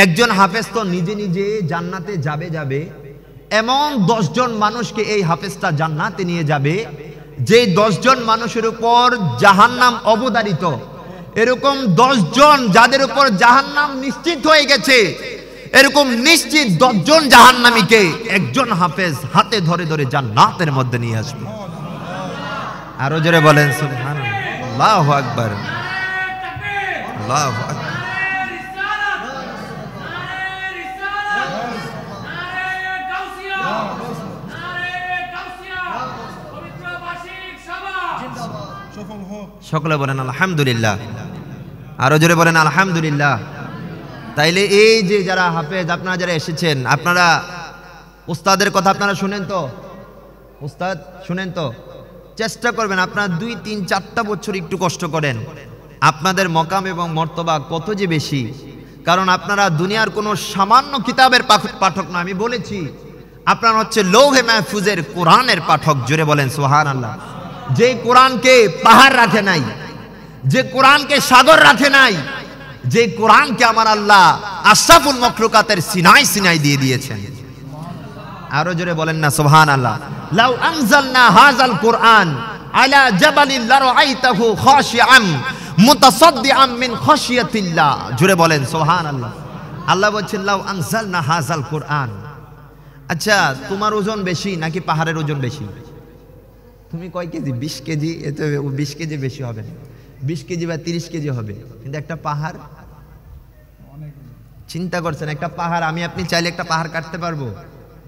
একজন হাফেজ তো নিজে নিজে জান্নাতে যাবে, এমন 10 জন মানুষকে এই হাফেজটা জান্নাতে নিয়ে যাবে, যে 10 জন মানুষের উপর জাহান্নাম অবধারিত, এরকম 10 জন যাদের উপর জাহান্নাম নিশ্চিত হয়ে গেছে, এরকম নিশ্চিত 10 জন জাহান্নামীকে একজন হাফেজ হাতে ধরে ধরে জান্নাতের মধ্যে নিয়ে আসবে। আরো জোরে বলেন সুবহানাল্লাহ। আল্লাহু আকবার, আল্লাহু আকবার। সকলে বলেন আলহামদুলিল্লাহ। আরো জোরে বলেন আলহামদুলিল্লাহ। তাইলে এই যে যারা হাফেজ, আপনারা যারা এসেছেন, আপনারা উস্তাদের কথা আপনারা শুনেন তো? উস্তাদ শুনেন তো? চেষ্টা করবেন আপনারা 2, 3, 4টা বছর একটু কষ্ট করেন, আপনাদের মকাম এবং মর্তবা কত যে বেশি। কারণ আপনারা দুনিয়ার কোনো সামান্য কিতাবের পাঠক না, আমি বলেছি আপনারা হচ্ছে লৌহে মাহফুজের কোরআনের পাঠক। জোরে বলেন সুবহানাল্লাহ। যে কোরআনকে পাহাড় রাখে নাই, যে কোরআনকে সাগর রাখে নাই, যে কোরআনকে আমার আল্লাহ আশরাফুল মখলুকাতের সিনায় সিনায় দিয়ে দিয়েছেন। আরো জোরে বলেন না সুবহানাল্লাহ। লাউ আনজালনা হাযাল কুরআন আলা জাবালিন লারাআইতাহু খাশিআন মুতাসাদ্দিআন মিন খাশিয়াতিল্লাহ। জোরে বলেন সুবহানাল্লাহ। আল্লাহ বলেন লাউ আনজালনা হাযাল কুরআন। আচ্ছা, তোমার ওজন বেশি নাকি পাহাড়ের ওজন বেশি? তুমি কয় কেজি? 20 কেজি। এতে 20 কেজি বেশি হবে না, 20 কেজি বা 30 কেজি হবে। কিন্তু একটা পাহাড়, চিন্তা করছেন একটা পাহাড়, আমি আপনি চাইলে একটা পাহাড় কাটতে পারবো?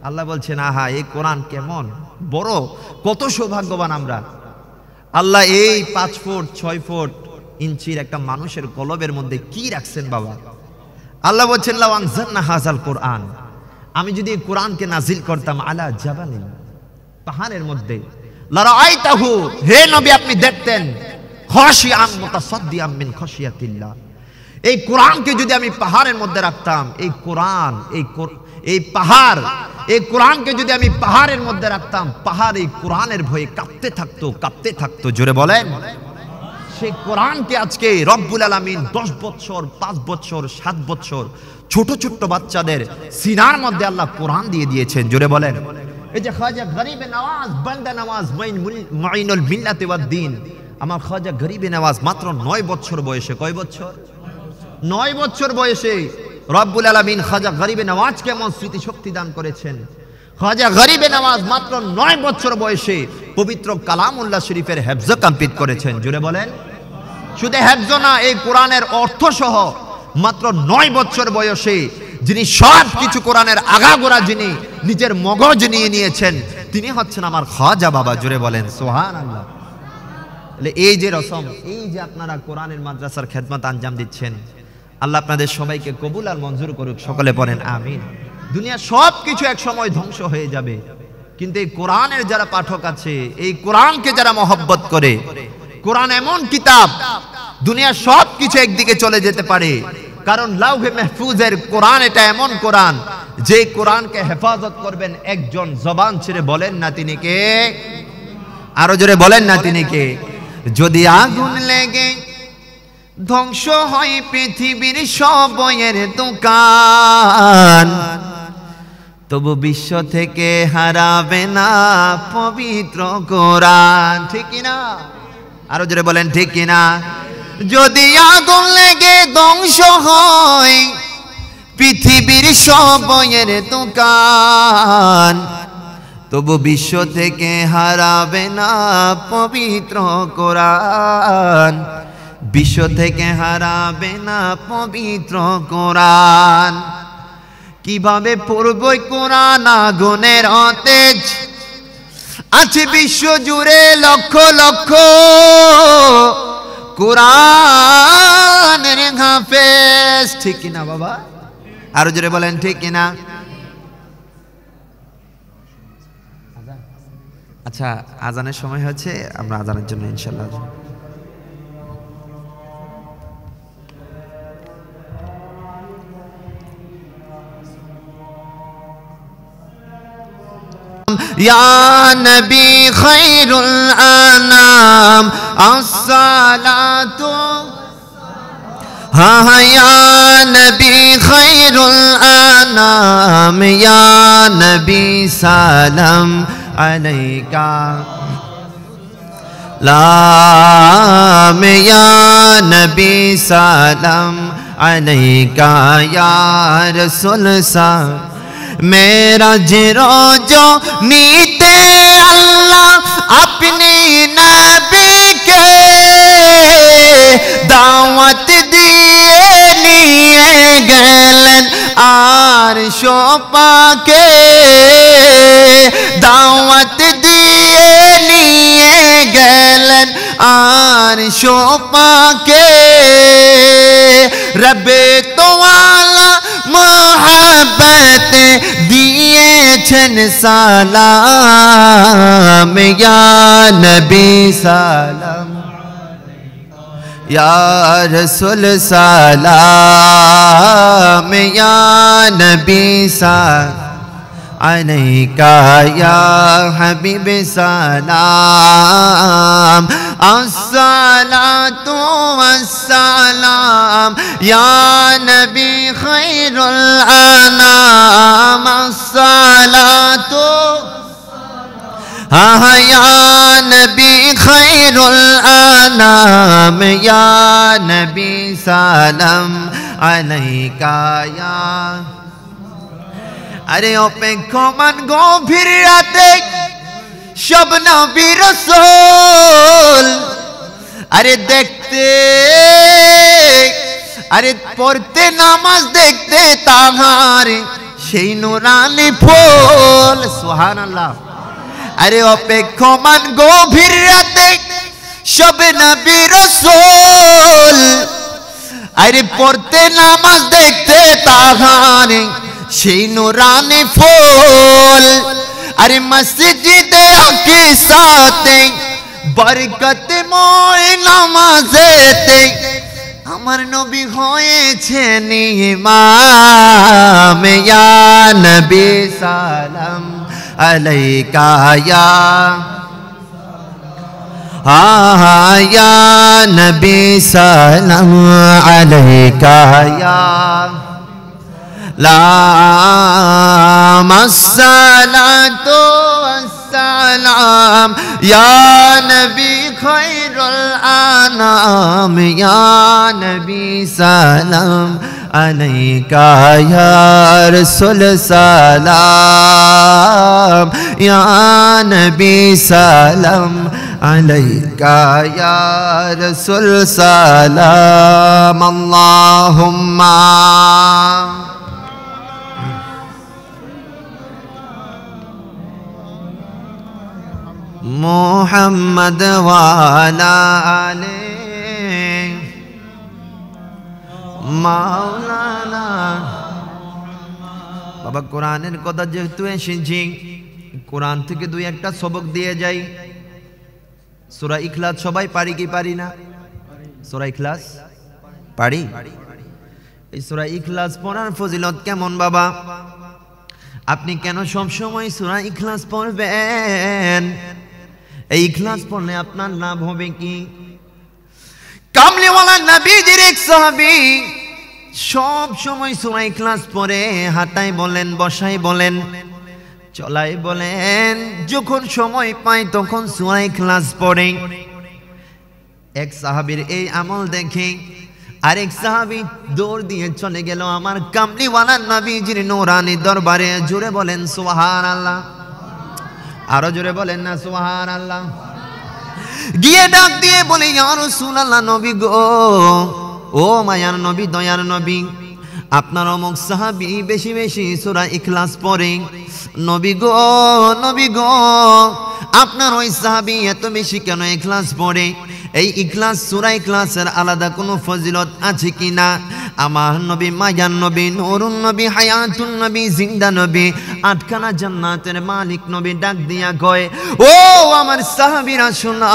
আল্লাহ বলছেন আহা এই কোরআন কেমন বড়, কত সৌভাগ্যবান আমরা। আল্লাহ এই 5 ফুট 6 ফুট ইঞ্চির একটা মানুষের কলবের মধ্যে কি রাখছেন বাবা। আল্লাহ বলছেন লাউ আনজালনা হাযাল কুরআন, আমি যদি এই কোরআনকে নাজিল করতাম আলা জাবালিন, পাহাড়ের মধ্যে, লারাআইতাহু, হে নবী আপনি দেখতেন, খাশিআন মুতাসাদ্দিআন মিন খাশিয়াতিল্লাহ, এই কোরআনকে যদি আমি পাহাড়ের মধ্যে রাখতাম, এই কোরআন এই পাহাড়, এই কোরআনকে যদি আমি পাহাড়ের মধ্যে রাখতাম, পাহাড় এই কোরআনের ভয়ে কাঁপতে থাকতো। জোরে বলেন। সেই কোরআনকে আজকে রব্বুল আলামিন 10 বছর 5 বছর 7 বছর ছোট ছোট বাচ্চাদের সিনার মধ্যে আল্লাহ কোরআন দিয়ে দিয়েছেন। জোরে বলেন। এই যে খাজা গরিবে নওয়াজ বান্দা নওয়াজ মাইনুল মিল্লাত ওয়াদ দ্বীন, আমার খাজা গরিবে নওয়াজ মাত্র 9 বছর বয়সে, কয় বছর? 9 বছর বয়সে রব্বুল আলামিন খাজা গরিবে নওয়াজকে এমন স্মৃতি শক্তি দান করেছেন। খাজা গরিবে নওয়াজ মাত্র 9 বছর বয়সে পবিত্র কালামুল্লাহ শরীফের হেফজ কমপ্লিট করেছেন। জুড়ে বলেন। শুধু হেফজ না, এই কোরআনের অর্থ সহ মাত্র 9 বছর বয়সে যিনি সব কিছু কোরআনের আগাগোড়া যিনি নিজের মগজ নিয়ে নিয়েছেন, তিনি হচ্ছেন আমার খাজা বাবা। জুড়ে বলেন সুবহানাল্লাহ। এই যে রসম, এই যে আপনারা কোরআনের মাদ্রাসার খেদমত আঞ্জাম দিচ্ছেন, আল্লাহ আপনাদের সবাইকে কবুল আর মঞ্জুর করুক। সকলে পড়েন আমিন। দুনিয়া সব কিছু এক সময় ধ্বংস হয়ে যাবে, কিন্তু এই কোরআনের যারা পাঠক আছে, এই কোরআনকে যারা মহব্বত করে, কোরআন এমন কিতাব, দুনিয়া সব কিছু একদিকে চলে যেতে পারে, কারণ লাউহে মাহফুজের কোরআন এটা এমন কোরআন, যে কোরআনকে হেফাজত করবেন একজন, জবান ছেড়ে বলেন না তিনি কে? আরো জোরে বলেন না তিনি কে? যদি আগুন লেগে ধ্বংস হয় পৃথিবীর সব বইয়ের দোকান, তবু বিশ্ব থেকে হারাবে না পবিত্র কোরআন। ঠিক কিনা? আরো জোরে বলেন ঠিক কিনা? যদি আগুন লেগে ধ্বংস হয় পৃথিবীর সব বইয়ের দোকান, তবু বিশ্ব থেকে হারাবে না পবিত্র কোরআন, বিশ্ব থেকে হারাবে না পবিত্র কোরআন। কিভাবে পড়বই কোরআন আগুনের অতেজ, আছে বিশ্ব জুড়ে লক্ষ লক্ষ কোরআনের হাফেজ। ঠিক কিনা বাবা? আরো জোরে বলেন ঠিক কিনা? আচ্ছা, আজানের সময় হচ্ছে, আমরা আজানের জন্য ইনশাআল্লাহ ইয়া নবী খায়রুল আনাম আসসালাতু হা ইয়া নবী খায়রুল আনাম ইয়া নবী সালাম আলাইকা লাম ইয়া নবী সালাম আলাইকা ইয়া রাসূল সালাম। মেরাজ রোজো নীতে আল্লাহ अपने नबी के दावत दिए निये गलन आरश पाके, दावत दिए निये गलन आरश पाके। रबे तो वाला মহব্বত দিয়েছেন সালাম ইয়া নবী সালাম ইয়া রাসূল সালাম ইয়া নবী সালাম আলাইকা ইয়া হাবিব সালাম আসসালাতু ওয়াসসালাম ইয়া নবী খায়রুল আনাম আসসালাতু ইয়া নবী খায়রুল আনাম ইয়া নবী সালাম আলাইকা ইয়া আরে অপেক্ষমান গভীর রাতে সব নবী রাসূল আরে দেখতে আরে পড়তে নামাজ দেখতে তাহার সেই নুরানি ফুল সুবহানাল্লাহ আরে অপেক্ষমান গভীর রাতে সব নবী রাসূল আরে পড়তে নামাজ দেখতে তাহার সেই নুরানি ফুল আরে মসজিদে আকি সাথে বরকতময় নামাজেতে আমার নবী হয়েছেন ইমাম ইয়া নবী সালাম আলাইকা ইয়া ইয়া নবী সালাম আলাইকা ইয়া লাম আসসালাতু ওয়াসসালাম ইয়া নবী খায়রুল আনাম ইয়া নবী সালাম আলাইকা ইয়া রাসূল সালাম ইয়া নবী সালাম আলাইকা ইয়া রাসূল সালাম আল্লাহুম্মা মুহাম্মদ ওয়ালা আলে মাওলানা বাবা কোরআনের কথা যেহেতু এসেছি কোরআন থেকে দুই একটা সবক দিয়ে যাই সূরা ইখলাস সবাই পারি কি পারি না সূরা ইখলাস পারি এই সূরা ইখলাস পড়ার ফজিলত কেমন বাবা আপনি কেন সব সময় সূরা ইখলাস পড়বেন এই ইখলাস পড়লে আপনার লাভ হবে কি কামলিওয়ালা নবীজির এক সাহাবী সব সময় সূরা ইখলাস পড়ে হাঁটাই বলেন বসাই বলেন চলাই বলেন যখন সময় পায় তখন সূরা ইখলাস পড়ে এক সাহাবীর এই আমল দেখে আরেক সাহাবী দৌড় দিয়ে চলে গেল আমার কামলিওয়ালা নবীজির নূরানি দরবারে জোরে বলেন সুবহানাল্লাহ আরো জোরে বলেন না সুবহানাল্লাহ গিয়ে ডাক দিয়ে বলে ইয়া রাসূলুল্লাহ নবী গো ও মায়ার নবী দয়ার নবী আপনার অমুক সাহাবী বেশি বেশি সূরা ইখলাস পড়ে নবী গো আপনার ওই সাহাবী এত বেশি কেন ইখলাস পড়ে এই ইখলাস সূরা ইখলাসের আলাদা কোনো ফজিলত আছে কিনা আমার নবী মায়ার নবী নূরুন নবী হায়াতুন নবী জিন্দা নবী আটখানা জান্নাতের মালিক নবী ডাক দিয়া কয় ও আমার সাহাবীরা শোনো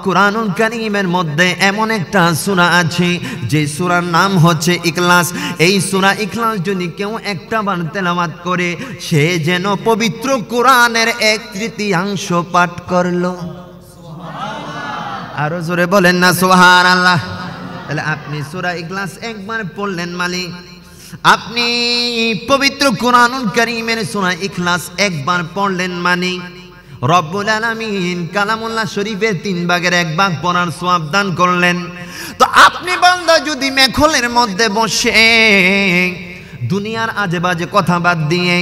কুরআনুল কারীমের মধ্যে এমন একটা সূরা আছে যে সূরার নাম হচ্ছে ইখলাস এই সূরা ইখলাস যদি কেউ একটা বার তেলাওয়াত করে সে যেন পবিত্র কোরআনের 1/3 পাঠ করলো আরো জোরে বলেন না সুবহানাল্লাহ তাহলে আপনি সূরা ইখলাস একবার পড়লেন মানে আপনি পবিত্র কুরআনুল কারীমের সূরা ইখলাস একবার পড়লেন মানে রব্বুল আলামিন কালামুল্লাহ শরীফের 3 ভাগের 1 ভাগ পড়ার সওয়াব দান করলেন তো আপনি বান্দা যদি মেখলের মধ্যে বসে দুনিয়ার আজে বাজে কথা বাদ দিয়ে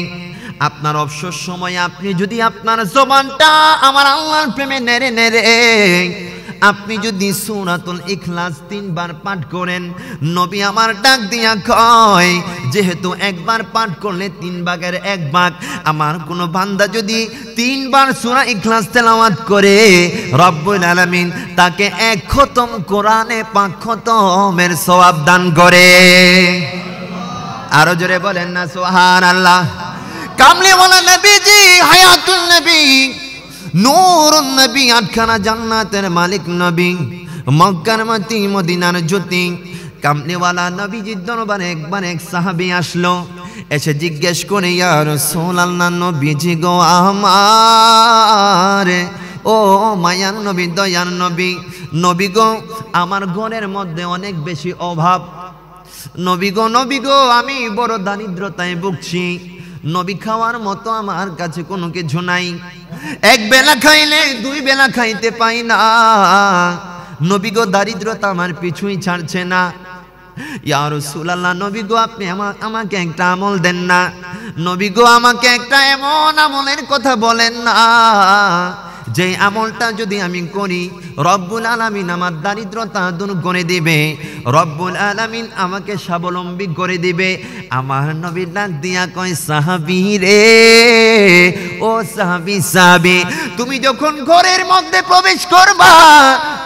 আপনার অবসর সময়ে আপনি যদি আপনার জবানটা আমার আল্লাহর প্রেমে নেড়ে নেড়ে আপনি যদি সূরাতুল ইখলাস 3 বার পাঠ করেন নবী আমার ডাক দিয়া কয় যেহেতু একবার পাঠ করলে 3 ভাগের 1 ভাগ আমার কোন বান্দা যদি 3 বার সূরা ইখলাস তেলাওয়াত করে রব্বুল আলামিন তাকে 1 খতম কোরআনে 5 খতমের সওয়াব দান করে আরো জোরে বলেন না সুবহানাল্লাহ। কামলিওয়ালা নবীজি, হায়াতুন নবী, নূরুন নবী, আটখানা জান্নাতের মালিক নবী, মক্কার মাটি মদিনার জ্যোতি। কামলিওয়ালা নবীজির দরবারে একবার এক সাহাবী আসলো, এসে জিজ্ঞেস করে, ইয়া রাসূলুল্লাহ, নবীজি গো আমার, ও মায়ার নবী, দয়ার নবী, নবী গো আমার ঘরের মধ্যে অনেক বেশি অভাব। নবী গো আমি বড় দারিদ্রতায় ভুগছি। নবী, খাওয়ার মতো আমার কাছে কোনো কিছু নাই। এক বেলা খাইলে দুই বেলা খাইতে পাই না। নবী গো, দারিদ্রতা আমার পিছুই ছাড়ছে না। ইয়া রাসূলুল্লাহ, নবী গো আপনি আমাকে একটা আমল দেন না। নবী গো, আমাকে একটা এমন আমলের কথা বলেন না, যে আমলটা যদি আমি করি রব্বুল আলামিন আমার দারিদ্রতা দূর করে দিবে, রব্বুল আলামিন আমাকে স্বাবলম্বী করে দিবে। আমার নবী ডাক দিয়া কয়, সাহাবী রে, ও সাহাবী, তুমি যখন ঘরের মধ্যে প্রবেশ করবা,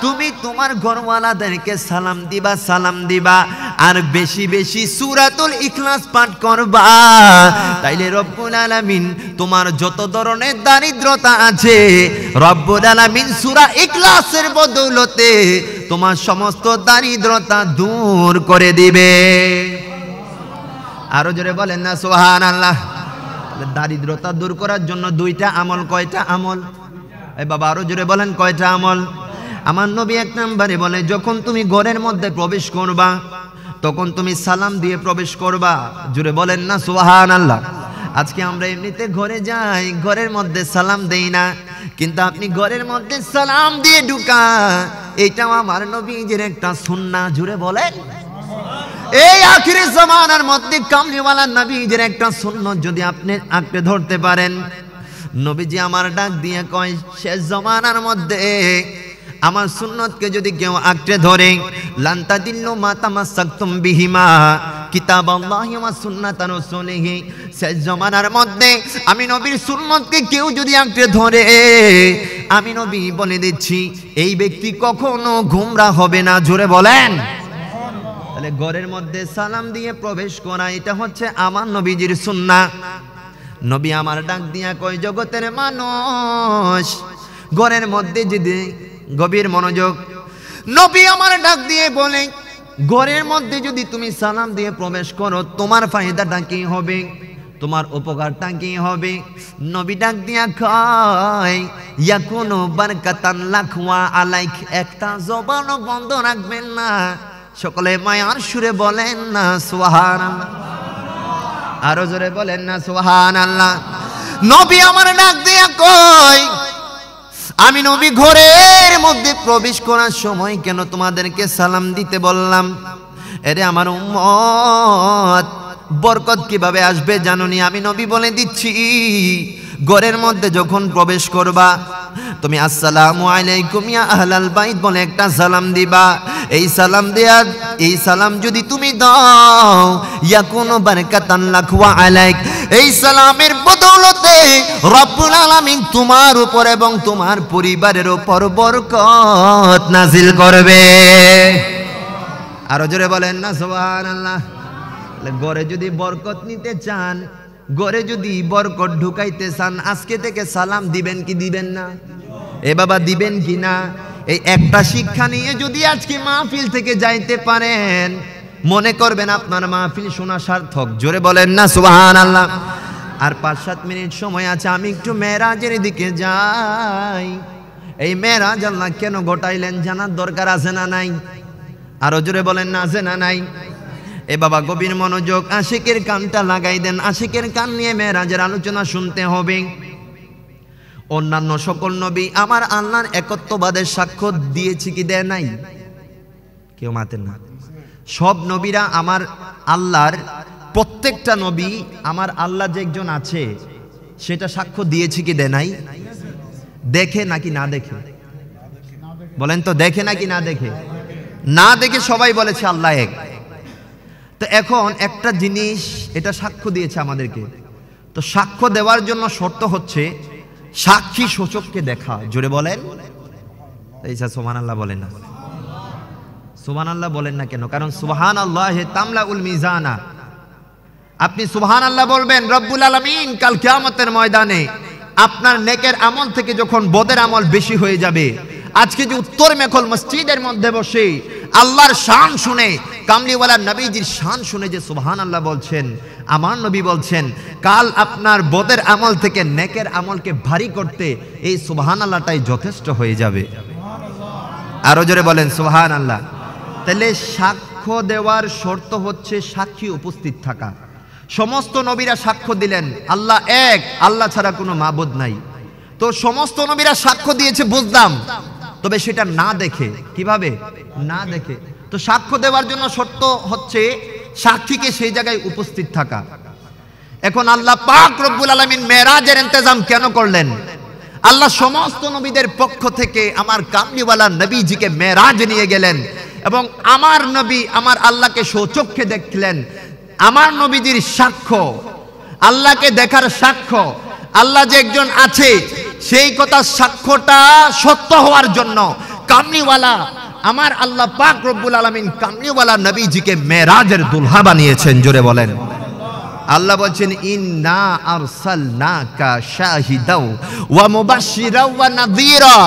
তুমি তোমার ঘরওয়ালাদেরকে সালাম দিবা, আর বেশি বেশি সূরাতুল ইখলাস পাঠ করবা। তাইলে রব্বুল আলামিন তোমার যত ধরনের দারিদ্রতা আছে, রব্বুল আলামিন সূরা ইখলাসের বদৌলতে তোমার সমস্ত দারিদ্রতা দূর করে দিবে। আরো জোরে বলেন না সুবহানাল্লাহ। দারিদ্রতা দূর করার জন্য দুইটা আমল। কয়টা আমল? এই বাবা আরো জোরে বলেন, কয়টা আমল? আমার নবী এক নম্বরে বলে, যখন তুমি ঘরের মধ্যে প্রবেশ করবা, তখন তুমি সালাম দিয়ে প্রবেশ করবা। জোরে বলেন না সুবহানাল্লাহ। আজকে আমরা এমনিতে ঘরে যাই, ঘরের মধ্যে সালাম দেই না, কিন্তু আপনি ঘরের মধ্যে সালাম দিয়ে ঢুকা, এটাও আমার নবীজির একটা সুন্নাহ। জোরে বলেন। এই আখিরি জামানার মধ্যে কামলিওয়ালা নবীজির একটা সুন্নাত যদি আপনি আঁকড়ে ধরতে পারেন, নবীজি আমার ডাক দিয়ে কয়, শেষ জামানার মধ্যে আমার সুন্নতকে যদি কেউ আঁকড়ে ধরে, লান তাদিল্লু মা তামাসসাকতুম বিহিমা কিতাবাল্লাহি ওয়া সুন্নাতা রাসূলিহি। শেষ জামানার মধ্যে আমি নবীর সুন্নতকে কেউ যদি আঁকড়ে ধরে, আমি নবী বলে দিচ্ছি, এই ব্যক্তি কখনো গোমরা হবে না। জোরে বলেন। তাহলে ঘরের মধ্যে সালাম দিয়ে প্রবেশ করা, এটা হচ্ছে আমার নবীজির সুন্নাহ। নবী আমার ডাক দিয়া কয়, জগতের মানুষ, ঘরের মধ্যে যদি গভীর মনোযোগ, নবী আমার ডাক দিয়ে বলে, ঘরের মধ্যে যদি তুমি সালাম দিয়ে প্রবেশ করো, তোমার ফায়দাটা কি হবে, তোমার উপকারটা কি হবে? নবী ডাক দিয়া কয়, ইয়াকুনু বারকাতান লাকওয়া আলাইক। একটা জবানও বন্ধ রাখবেন না। সকলে মায়ার সুরে বলেন না সুবহানাল্লাহ। আরো জোরে বলেন না সুবহানাল্লাহ। নবী আমার ডাক দিয়া কয়, আমি নবী ঘরের মধ্যে প্রবেশ করার সময় কেন তোমাদেরকে সালাম দিতে বললাম? এরে আমার উম্মত, বরকত কিভাবে আসবে জানোনি? আমি নবী বলে দিচ্ছি, ঘরের মধ্যে যখন প্রবেশ করবা, তুমি আসসালামু আলাইকুম ইয়া আহলাল বাইত বলে একটা সালাম দিবা। এই সালাম যদি তুমি দাও, ইয়াকুনু বারাকাতান লাক ওয়া আলাইক। এই সালামের বদৌলতে রব্বুল আলামিন তোমার উপর এবং তোমার পরিবারের উপর বরকত নাজিল করবে। আরো জোরে বলেন না সুবহানাল্লাহ। ঘরে যদি বরকত নিতে চান, ঘরে যদি বরকত ঢুকাইতে চান, আজকে থেকে সালাম দিবেন কি দিবেন না? এ বাবা দিবেন কি না? এই একটা শিক্ষা নিয়ে যদি আজকে মাহফিল থেকে যাইতে পারেন, মনে করবেন আপনার মাহফিল শোনা সার্থক। জোরে বলেন না সুবহানাল্লাহ। আর 5-7 মিনিট সময় আছে, আমি একটু মেরাজের দিকে যাই। এই মেরাজ আল্লাহ কেন ঘটাইলেন জানার দরকার আছে না নাই? আরো জোরে বলেন না, আছে না নাই? এ বাবা গভীর মনোযোগ, আশিকের কানটা লাগাই দেন। আশিকের কান নিয়ে মেরাজের আলোচনা শুনতে হবে। অন্যান্য সকল নবী আমার আল্লাহর একত্ববাদের সাক্ষ্য দিয়েছে কি দেয় নাই? কেউ মাতেন না। সব নবীরা আমার আল্লাহর, প্রত্যেকটা নবী আমার আল্লাহ যে একজন আছে সেটা সাক্ষ্য দিয়েছে কি দেয় নাই? দেখে নাকি না দেখে? বলেন তো, দেখে নাকি না দেখে? না দেখে সবাই বলেছে আল্লাহ এক। তো এখন একটা জিনিস এটা সাক্ষ্য দিয়েছে আমাদেরকে, তো সাক্ষ্য দেওয়ার জন্য শর্ত হচ্ছে সাক্ষী সূচককে দেখা। জোরে বলেন। এই সুবহানাল্লাহ বলেন না, সুবহানাল্লাহ বলেন না কেন? কারণ সুবহানাল্লাহি তামলাউল মিজানা। আপনি সুবহানাল্লাহ বলবেন, রব্বুল আলামিন কাল কিয়ামতের ময়দানে আপনার নেকের আমল থেকে যখন বদের আমল বেশি হয়ে যাবে, আজকে যে উত্তর মেখল মসজিদের মধ্যে বসে আল্লাহর শান শুনে, কামলিওয়ালা নবীজির শান শুনে যে সুবহানাল্লাহ বলছেন, আমার নবী বলছেন কাল আপনার বদের আমল থেকে নেকের আমলকে ভারী করতে এই সুবহানাল্লাহটাই যথেষ্ট হয়ে যাবে। আরো জোরে বলেন সুবহানাল্লাহ। তাহলে সাক্ষ্য দেওয়ার শর্ত হচ্ছে সাক্ষী উপস্থিত থাকা। সমস্ত নবীরা সাক্ষ্য দিলেন আল্লাহ এক, আল্লাহ ছাড়া কোনো মাবুদ নাই। তো সমস্ত নবীরা সাক্ষ্য দিয়েছে বুঝলাম, তবে সেটা না দেখে। কিভাবে? না দেখে। তো সাক্ষ্য দেওয়ার জন্য শর্ত হচ্ছে সাক্ষীকে সেই জায়গায় উপস্থিত থাকা। এখন আল্লাহ পাক রব্বুল আলামিন মেরাজের ইন্তজাম কেন করলেন? আল্লাহ সমস্ত নবীদের পক্ষ থেকে আমার কামলিওয়ালা নবীজিকে মেরাজ নিয়ে গেলেন এবং আমার নবী আমার আল্লাহকে স্বচক্ষে দেখলেন। আমার নবীজির সাক্ষ্য, আল্লাহকে দেখার সাক্ষ্য, আল্লাহ যে একজন আছে সেই কথা সাক্ষ্যটা সত্য হওয়ার জন্য কামলিওয়ালা আমার আল্লাহ পাক রব্বুল আলামিন কামলিওয়ালা নবীজিকে মেরাজের দুলহা বানিয়েছেন। জোরে বলেন। আল্লাহ বলছেন ইন্না আরসালনাকা শাহিদাও ওয়া মুবাশশিরাও ওয়া নাযীরা।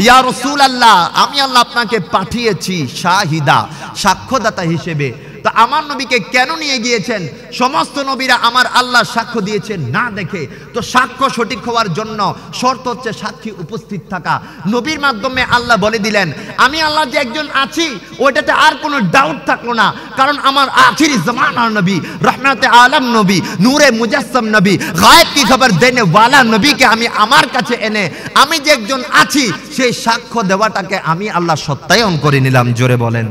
ইয়া রাসূলুল্লাহ, আমি আল্লাহ আপনাকে পাঠিয়েছি শাহিদা, সাক্ষ্যদাতা হিসেবে। তো আমার নবীকে কেন নিয়ে গিয়েছেন? সমস্ত নবীরা আমার আল্লাহ সাক্ষ্য দিয়েছেন না দেখে। তো সাক্ষ্য সঠিক হওয়ার জন্য শর্ত হচ্ছে সাক্ষী উপস্থিত থাকা। নবীর মাধ্যমে আল্লাহ বলে দিলেন আমি আল্লাহ যে একজন আছি, ওইটাতে আর কোনো ডাউট থাকলো না। কারণ আমার আখিরি জামানার নবী, রহমতে আলম নবী, নূরে মুজাসসাম নবী, গায়েব কি খবর দেনে ওয়ালা নবীকে আমি আমার কাছে এনে আমি যে একজন আছি সেই সাক্ষ্য দেওয়াটাকে আমি আল্লাহ সত্যায়ন করে নিলাম। জোরে বলেন।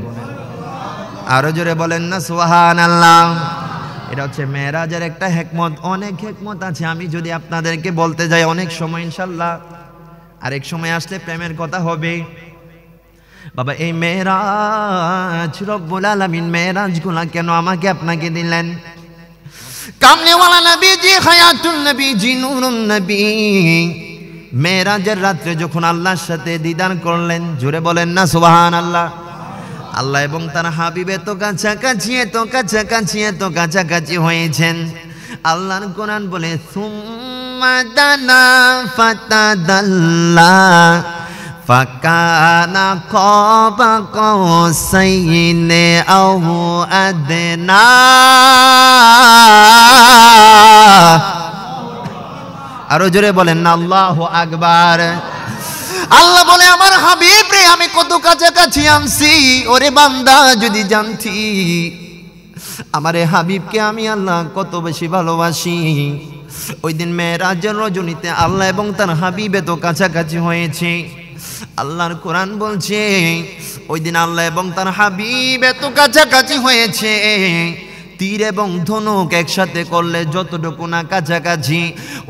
আরো জোরে বলেন না সুবহানাল্লাহ। এটা হচ্ছে মেরাজের একটা হিকমত। অনেক হিকমত আছে, আমি যদি আপনাদেরকে বলতে যাই অনেক সময় ইনশাআল্লাহ আরেক সময় আসলে প্রেমের কথা হবে। বাবা এই মেরাজ রব্বুল আলামিন মেরাজগুলা কেন আমাকে আপনাকে দিলেন? কামলিওয়ালা নবীজি, হায়াতুন নবীজি, নূরুন নবী মেরাজের রাত্রে যখন আল্লাহর সাথে দিদার করলেন, জোরে বলেন না সুবহানাল্লাহ। আল্লাহ এবং তার হাবিব এত কাছাকাছি, এত কাছাকাছি, এত কাছাকাছি হয়েছেন। আল্লাহর কোরআন বলে সুম্মা দানা ফাতাদাল্লা ফাকানা কাবা কাউসাইনি আও আদনা। আরো জোরে বলেন না আল্লাহু আকবার। আল্লাহ বলে আমার হাবিব রে আমি কত কাছাকাছি আনছি। ওরে বান্দা যদি জানতি আমারে হাবিবকে আমি আল্লাহ কত বেশি ভালোবাসি। ওই দিন মেরাজের রজনীতে আল্লাহ এবং তার হাবিব এত কাছাকাছি হয়েছে। আল্লাহর কোরআন বলছে ওই দিন আল্লাহ এবং তার হাবিব এত কাছাকাছি হয়েছে, তীর এবং ধনুক একসাথে করলে যতটুকু না কাছাকাছি,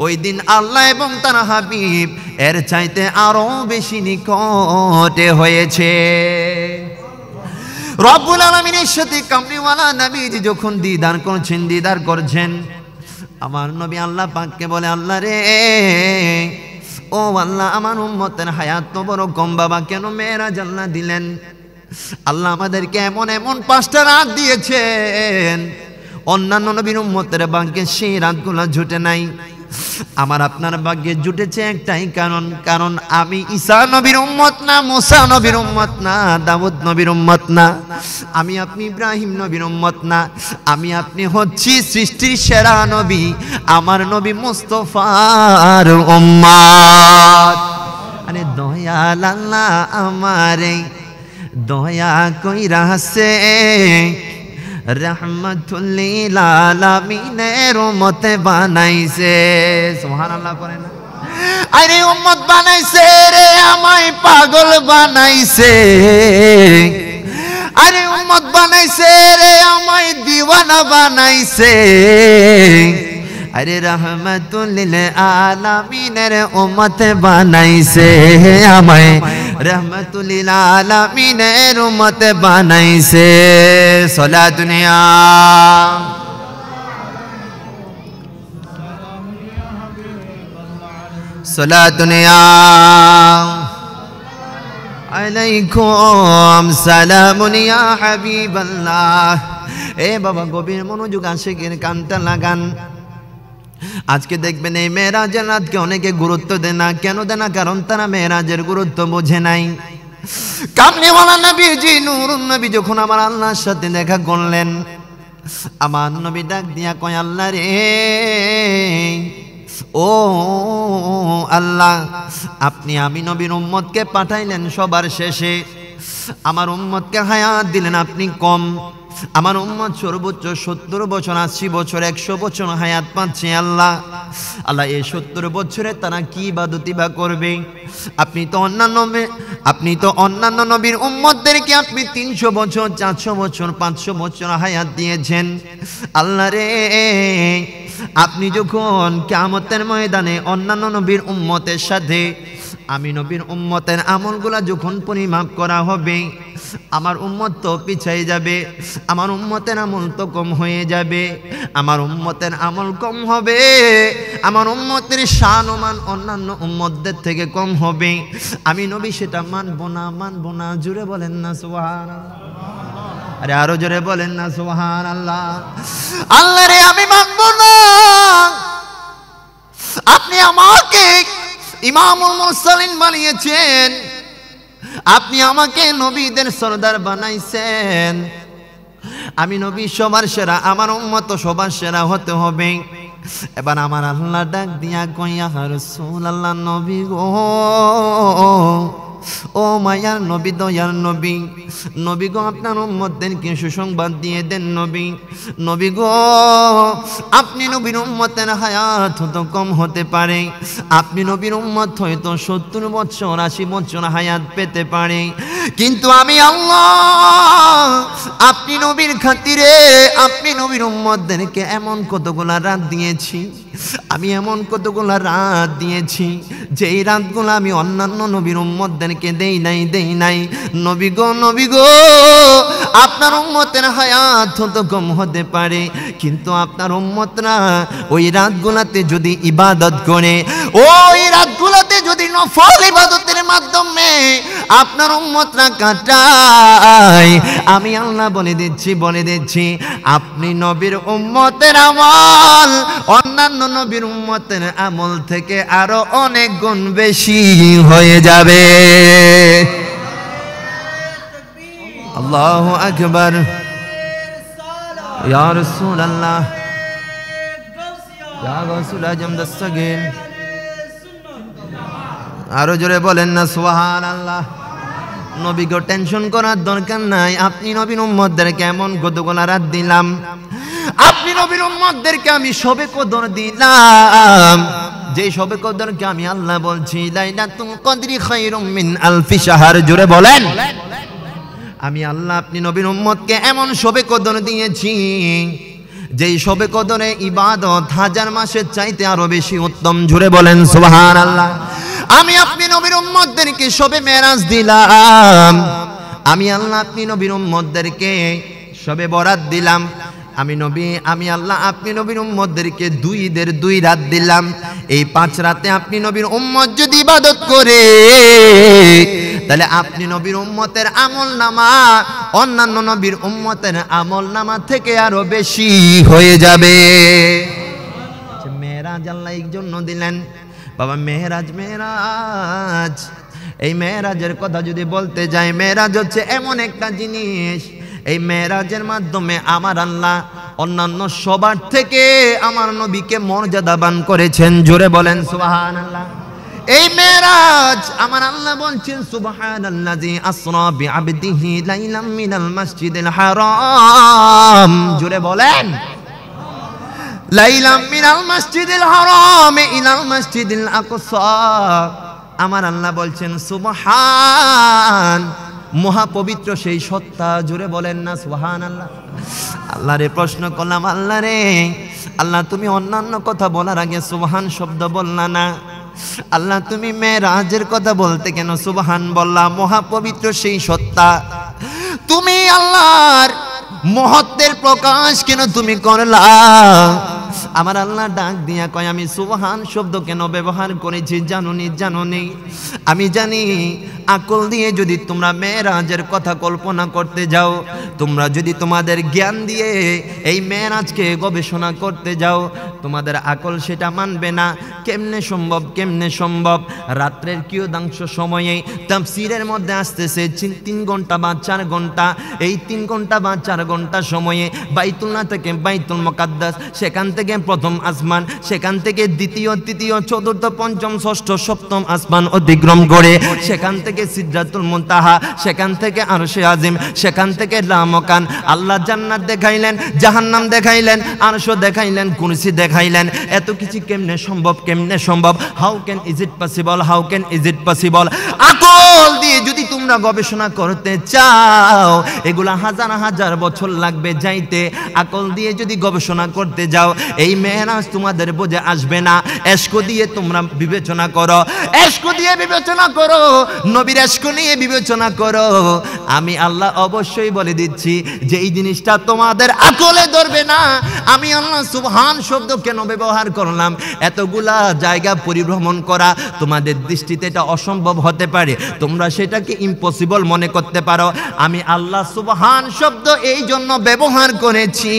ওই দিন আল্লাহ এবং তার হাবিব এর চাইতে আরো বেশি নিকটে হয়েছে। রব্বুল আলামিনের সাথে কামলিওয়ালা নবীজি যখন দিদার করছেন, আমার নবী আল্লাহ পাককে বলে আল্লাহ রে, ও আল্লাহ আমার উম্মতের হায়াত তো বড় কম বাবা, কেন মেরাজ আল্লাহ দিলেন? আল্লাহ আমাদেরকে এমন এমন 5টা রাত দিয়েছেন, অন্যান্য নবীর উম্মতের ভাগ্যে সেই রাতগুলো জুটে নাই। আমার আপনার ভাগ্যে জুটেছে একটাই কারণ আমি ঈসা নবীর উম্মত না, মুসা নবীর উম্মত না, দাউদ নবীর উম্মত না, আমি আপনি ইব্রাহিম নবীর উম্মত না, আমি আপনি হচ্ছি সৃষ্টির সেরা নবী, আমার নবী মুস্তাফার উম্মত। আরে দয়াল আল্লাহ আমারে দয়া কইরাছে, রহমাতুল লিল আলামিনের উম্মত বানাইছে। সুবহানাল্লাহ করেন না? আরে উম্মত বানাইছে রে, আমায় পাগল বানাইছে। আরে উম্মত বানাইছে রে, আমায় দিওয়ানা বানাইছে। আরে রহমাতুল লিল আলামিনের উম্মত বানাইছে, আমায় রহমাতুল লিল আলামিনের উম্মত বানাইছে। সালাতুন ইয়া সালাতুন ইয়া আলাইকুম সালামুন ইয়া হাবিবাল্লাহ। এ বাবা গভীর মনোযোগ আশিকের কানটা লাগান। আজকে দেখবেন এই মেরাজের রাতকে অনেকে গুরুত্ব দেয় না। কেন দেয় না? কারণ তারা মেরাজের গুরুত্ব বোঝে নাই। কামলিওয়ালা নবীজি নূরুন নবী যখন আমার আল্লাহর সাথে দেখা করলেন, আমার নবী ডাক দিয়া কয়, আল্লাহ রে, ও আল্লাহ, আপনি আমি নবীর উম্মতকে পাঠাইলেন সবার শেষে, আমার উম্মতকে হায়াত দিলেন আপনি কম। আমার উম্মত সর্বোচ্চ 70 বছর, 80 বছর, 100 বছর হায়াত পাচ্ছে। আল্লাহ আল্লাহ এই 70 বছরে তারা কি ইবাদতি বা করবে? আপনি তো অন্যান্য নবীর উম্মতদেরকে আপনি 300 বছর, 400 বছর, 500 বছর হায়াত দিয়েছেন। আল্লাহ রে, আপনি যখন কিয়ামতের ময়দানে অন্যান্য নবীর উম্মতের সাথে আমি নবীর উম্মতের আমলগুলা যখন পরিমাপ করা হবে, আমার উম্মত তো পিছাই যাবে, আমার উম্মতের আমল তো কম হয়ে যাবে। আমার উম্মতের আমল কম হবে, আমার উম্মতের শান-মান অন্যান্য উম্মতদের থেকে কম হবে। আমি নবী সেটা মানবো না। জোরে বলেন না সুবহানাল্লাহ। আরে আরো জোরে বলেন না সুবহানাল্লাহ। আল্লাহ রে, আমি মানবো না। আপনি আমাকে ইমামুল মুরসালিন বানিয়েছেন, আপনি আমাকে নবীদের সরদার বানাইছেন। আমি নবী সবার সেরা, আমার উম্মত সবার সেরা হতে হবে। এবার আমার আল্লাহ ডাক দিয়া কয়, ইয়া রাসূলুল্লাহ, নবী গো, ও মায়ার নবী, দয়ার নবী, নবী গো, আপনার উম্মতদেরকে সুসংবাদ দিয়ে দেন। নবী গো, আপনি নবীর উম্মতের হায়াত হয়তো কম হতে পারে, আপনি নবীর উম্মত হয়তো 70 বছর, 80 বছর হায়াত পেতে পারে, কিন্তু আমি আল্লাহ আপনি নবীর খাতিরে আপনি নবীর উম্মতদেরকে এমন কতগুলা রাত দিয়েছি, আমি এমন কতগুলা রাত দিয়েছি যেই রাতগুলো আমি অন্যান্য নবীর উম্মতদেরকে দেই নাই। নবী গো, আপনার উম্মতের হায়াত তো কম হতে পারে, কিন্তু আপনার উম্মতরা ওই রাতগুলাতে যদি ইবাদত করে, ওই রাতগুলাতে যদি নফল ইবাদতের মাধ্যমে আপনার উম্মতরা কাটায়, আমি আল্লাহ বলে দিচ্ছি আপনি নবীর উম্মতের আমল অন্যান্য নবীর উম্মতের আমল থেকে আরো অনেক গুণ বেশি হয়ে যাবে। আল্লাহু আকবার। ইয়া রাসূলুল্লাহ, ইয়া গাউসুল আজম দস্তগীর। আরো জোরে বলেন না সুবহানাল্লাহ। নবীকে টেনশন করার দরকার নাই। আপনি নবীর উম্মতদেরকে এমন কতগুলো রাত দিলাম, আপনি নবীর উম্মতদেরকে আমি শবে কদর দিলাম, যে শবে কদরকে আমি আল্লাহ বলছি লাইলাতুল কদরি খায়রুম মিন আলফি শাহর। জোরে বলেন। আমি আল্লাহ আপনি নবীর উম্মতকে এমন শবে কদর দিয়েছি যেই শবে কদরে ইবাদত 1000 মাসের চাইতে আরো বেশি উত্তম। জোরে বলেন সুবহানাল্লাহ। আমি আপনি নবীর উম্মতদেরকে শবে মেরাজ দিলাম, আমি আল্লাহ আপনি নবীর উম্মতদেরকে শবে বরাত দিলাম, আমি আল্লাহ আপনি নবীর উম্মতদেরকে 2 ঈদের 2 রাত দিলাম। এই 5 রাতে আপনি নবীর উম্মত যদি ইবাদত করে, তাহলে আপনি নবীর উম্মতের আমলনামা অন্যান্য নবীর উম্মতের আমলনামা থেকে আরো বেশি হয়ে যাবে। মেরাজ আল্লাহ এই জন্য দিলেন বাবা, মেরাজ। এই মেরাজের কথা যদি বলতে যাই, মেরাজ হচ্ছে এমন একটা জিনিস, এই মেরাজের মাধ্যমে আমার আল্লাহ অন্যান্য সবার থেকে আমার নবীকে মর্যাদাবান করেছেন। জোরে বলেন সুবহানাল্লাহ। এই মেরাজ আমার আল্লাহ বলছেন সুবহানাল্লাযী আসরা বিআবদিহি লাইলাম মিনাল মাসজিদিল হারাম। জোরে বলেন লাইলাম মিনাল মাসজিদিল হারাম ইলাল মাসজিদিল আকসা। আমার আল্লাহ বলছেন সুবহান, মহাপবিত্র সেই সত্তা। জোরে বলেন না সুবহানাল্লাহ। আল্লাহ রে প্রশ্ন করলাম, আল্লাহ রে, আল্লাহ তুমি অন্যান্য কথা বলার আগে সুবহান শব্দ বললা না, আল্লাহ তুমি মেরাজের কথা বলতে কেন সুবহান বললা? মহাপবিত্র সেই সত্তা, তুমি আল্লাহর মহত্বের প্রকাশ কেন তুমি করলা? আমার আল্লাহ ডাক দিয়া কয়, আমি সুবহান শব্দ কেন ব্যবহার করেছি জানুনি? আমি জানি আকল দিয়ে যদি তোমরা মেরাজের কথা কল্পনা করতে যাও, তোমরা যদি তোমাদের জ্ঞান দিয়ে এই মেরাজকে গবেষণা করতে যাও, তোমাদের আকল সেটা মানবে না। কেমনে সম্ভব, কেমনে সম্ভব? রাত্রের কিয়দাংশ সময়ে তাফসীরের মধ্যে আসতেছে 3 ঘন্টা বা 4 ঘন্টা, এই 3 ঘন্টা বা 4 ঘন্টা সময়ে বাইতুল্লাহ থেকে বাইতুল মুকাদ্দাস, সেখান থেকে প্রথম আসমান, সেখান থেকে দ্বিতীয়, তৃতীয়, চতুর্থ, পঞ্চম, ষষ্ঠ, সপ্তম আসমান অতিক্রম করে সেখান থেকে সিদরাতুল মুনতাহা, সেখান থেকে আরশে আজিম, সেখান থেকে লামকান। আল্লাহ জান্নাত দেখাইলেন, জাহান্নাম দেখাইলেন, আরশ দেখাইলেন, কুরসি দেখাইলেন। এত কিছু কেমনে সম্ভব, কেমনে সম্ভব? How can is it possible, how can is it possible? আকল দিয়ে যদি তোমরা গবেষণা করতে চাও, এগুলা হাজার হাজার বছর লাগবে যাইতে। আকল দিয়ে যদি গবেষণা করতে যাও, এই মেরাজ তোমাদের বোঝে আসবে না। এশক দিয়ে তোমরা বিবেচনা করো, এশক দিয়ে বিবেচনা করো, নবীর এশক নিয়ে বিবেচনা করো। আমি আল্লাহ অবশ্যই বলে দিচ্ছি যে এই জিনিসটা তোমাদের আকলে ধরবে না। আমি আল্লাহ সুবহান শব্দ কেন ব্যবহার করলাম? এতগুলা জায়গা পরিভ্রমণ করা তোমাদের দৃষ্টিতে এটা অসম্ভব হতে পারে, তোমরা সেটাকে ইম্পসিবল মনে করতে পারো। আমি আল্লাহ সুবহান শব্দ এই জন্য ব্যবহার করেছি,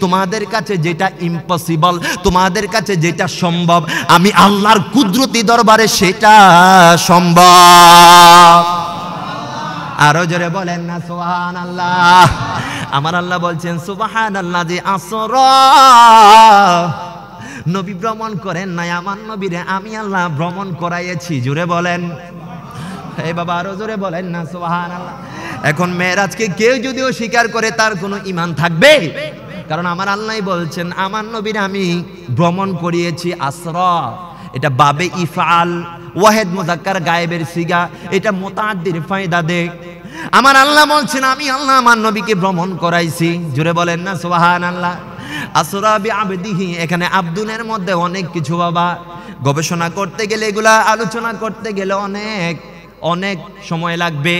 তোমাদের কাছে যেটা ইম্পসিবল, তোমাদের কাছে যেটা সম্ভব, আমি আল্লাহর কুদরতি দরবারে সেটা সম্ভব। আরো জোরে বলেন না সুবহানাল্লাহ। আমার আল্লাহ বলছেন সুবহানাল্লাযী আসরা, নবী ভ্রমণ করেন নাই, আমার নবীরে আমি আল্লাহ ভ্রমণ করাইয়েছি। জোরে বলেন, এই বাবা আরো জোরে বলেন না সুবহানাল্লাহ। এখন মেরাজকে কেউ যদিও স্বীকার করে তার কোনো ঈমান থাকবে? কারণ আমার আল্লাহ বলছেন আমার নবীর আমি ভ্রমণ করিয়েছি। আসরা এটা বাবে ইফআল, ওয়াহিদ মুযাক্কার গায়েবের সিগা, এটা মুতাআদ্দির ফায়দা দেয়। আমার আল্লাহ বলছেন আমি আল্লাহ আমার নবীকে ভ্রমণ করাইছি। জোরে বলেন না সুবহানাল্লাহ। আসরা বিআবদিহি, এখানে আব্দুনের মধ্যে অনেক কিছু বাবা গবেষণা করতে গেলে, এগুলা আলোচনা করতে গেলে অনেক অনেক সময় লাগবে।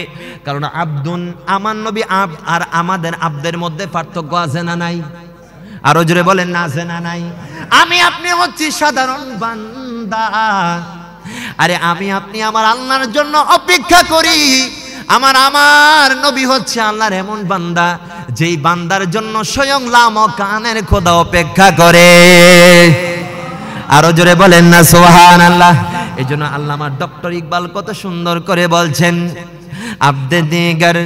কারণ আব্দুন, আমার নবী আব্দ আর আমাদের আব্দের মধ্যে পার্থক্য আছে না নাই? আরো জোরে বলেন না আছে না নাই? আমি আপনি হচ্ছি সাধারণ বান্দা, আরে আমি আপনি আমার আল্লাহর জন্য অপেক্ষা করি। আমার নবী হচ্ছে আল্লাহর এমন বান্দা যেই বান্দার জন্য স্বয়ং লামকানের খোদা অপেক্ষা করে। আরো জোরে বলেন না সুবহানাল্লাহ। এই জন্য আল্লামা ডক্টর ইকবাল কত সুন্দর করে বলছেন, আব্দে দিগর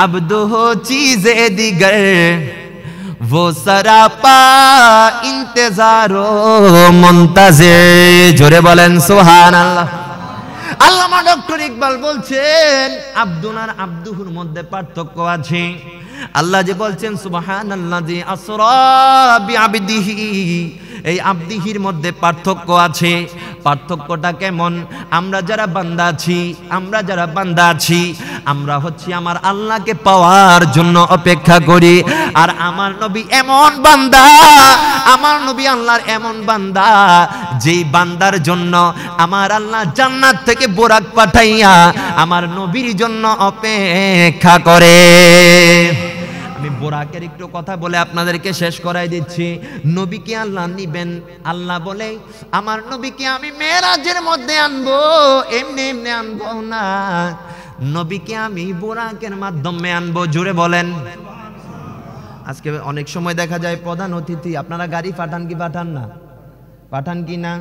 আব্দু হো চিজে দিগর, वो सरापा इंतजारो मुंतजे। জোরে বলেন সুবহানাল্লাহ। আল্লামা ডক্টর ইকবাল বলছেন আব্দুন আর আব্দুহুর মধ্যে পার্থক্য আছে। আল্লাহ যে বলছেন সুবহানাল্লাযী আসরা বিআবদিহি, এই আব্দিহির মধ্যে পার্থক্য আছে। পার্থক্যটা কেমন? আমরা যারা বান্দা আছি, আমরা হচ্ছি আমার আল্লাহকে পাওয়ার জন্য অপেক্ষা করি। আর আমার নবী এমন বান্দা, আমার নবী আল্লাহর এমন বান্দা যেই বান্দার জন্য আমার আল্লাহ জান্নাত থেকে বোরাক পাঠাইয়া আমার নবীর জন্য অপেক্ষা করে। আমি বোরাকের একটু কথা বলে আপনাদেরকে শেষ করাই দিচ্ছি। নবীকে আল্লাহ নিবেন, আল্লাহ বলে আমার নবীকে আমি মেরাজের মধ্যে আনবো, এমনি এমনি আনবো না, নবীকে আমি বোরাকের মাধ্যমে আনবো। জোরে বলেন। আজকে অনেক সময় দেখা যায় প্রধান অতিথি, আপনারা গাড়ি পাঠান কি পাঠান না? পাঠান কি না?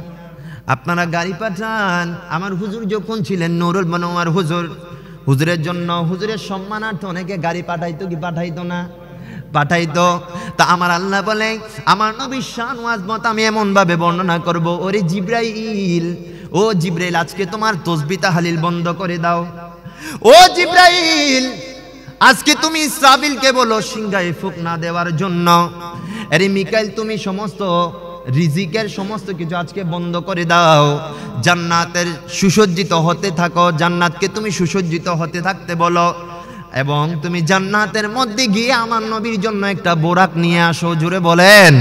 আপনারা গাড়ি পাঠান। আমার হুজুর যখন ছিলেন নুরুল মনোয়ার হুজুর, হুজুরের জন্য, হুজুরের সম্মানার্থে অনেকে গাড়ি পাঠাইতো কি পাঠাইতো না? পাঠাইতো। তা আমার আল্লাহ বলে আমার নবীর শান ও আজমত আমি এমন ভাবে বর্ণনা করব, ওরে জিব্রাইল, ও জিব্রাইল আজকে তোমার তাসবিহ তাহলিল বন্ধ করে দাও। ও জিব্রাইল আজকে তুমি ইসরাফিলকে বলো সিংহায় ফুঁক না দেওয়ার জন্য। আরে মিকাইল তুমি সমস্ত রিজিকের সমস্ত কিছু আজকে বন্ধ করে দাও, জান্নাতের সুসজ্জিত হতে থাকো, জান্নাতকে তুমি সুসজ্জিত হতে থাকতে বলো, এবং তুমি জান্নাতের মধ্যে গিয়ে আমার নবীর জন্য একটা বোরাক নিয়ে আসো। জুড়ে বলেন।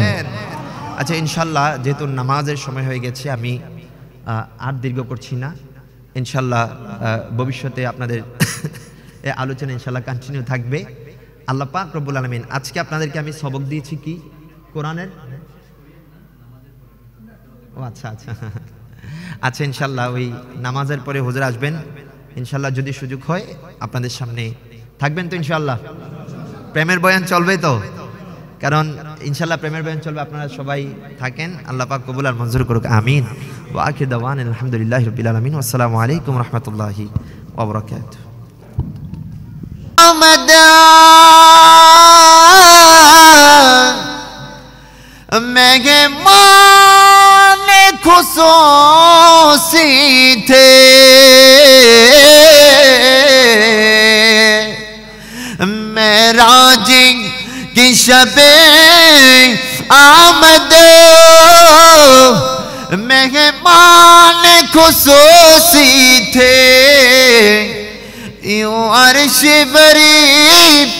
আচ্ছা ইনশাল্লাহ যেহেতু নামাজের সময় হয়ে গেছে আমি আর দীর্ঘ করছি না। ইনশাল্লাহ ভবিষ্যতে আপনাদের এই আলোচনা ইনশাল্লাহ কন্টিনিউ থাকবে। আল্লাহ পাক রব্বুল আলামিন আজকে আপনাদেরকে আমি সবক দিয়েছি কি কোরআনের। ও আচ্ছা আচ্ছা আচ্ছা ইনশাল্লাহ ওই নামাজের পরে হুজুর আসবেন, ইনশাআল্লাহ যদি সুযোগ হয় আপনাদের সামনে থাকবেন তো ইনশাআল্লাহ। প্রেমের বয়ান চলবে তো, কারণ ইনশাআল্লাহ প্রেমের বয়ান চলবে, আপনারা সবাই থাকেন। আল্লাহ পাক কবুল আর মঞ্জুর করুক, আমিন। ওয়া আখির দাওয়ানা আলহামদুলিল্লাহি রাব্বিল আলামিন। আসসালামু আলাইকুম ওয়া রাহমাতুল্লাহি ওয়া বারাকাতুহু। मेहमान खुसूसी थे, मेराज की शबे आमद मेहमान खुसूसी थे, यूं अर्श बरी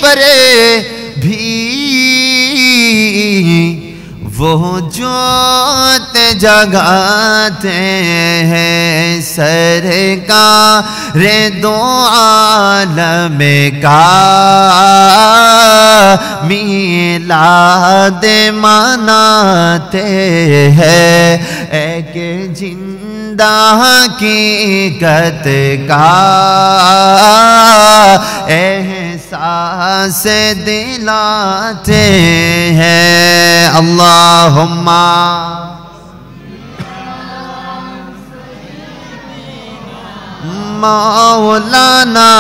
पर भी वो जोत जगाते हैं, सरकार दो आलम का मिलाद मनाते हैं, एक जिंदा हकीकत का एहसास दिलाते हैं। अल्लाहुम्मा मौलाना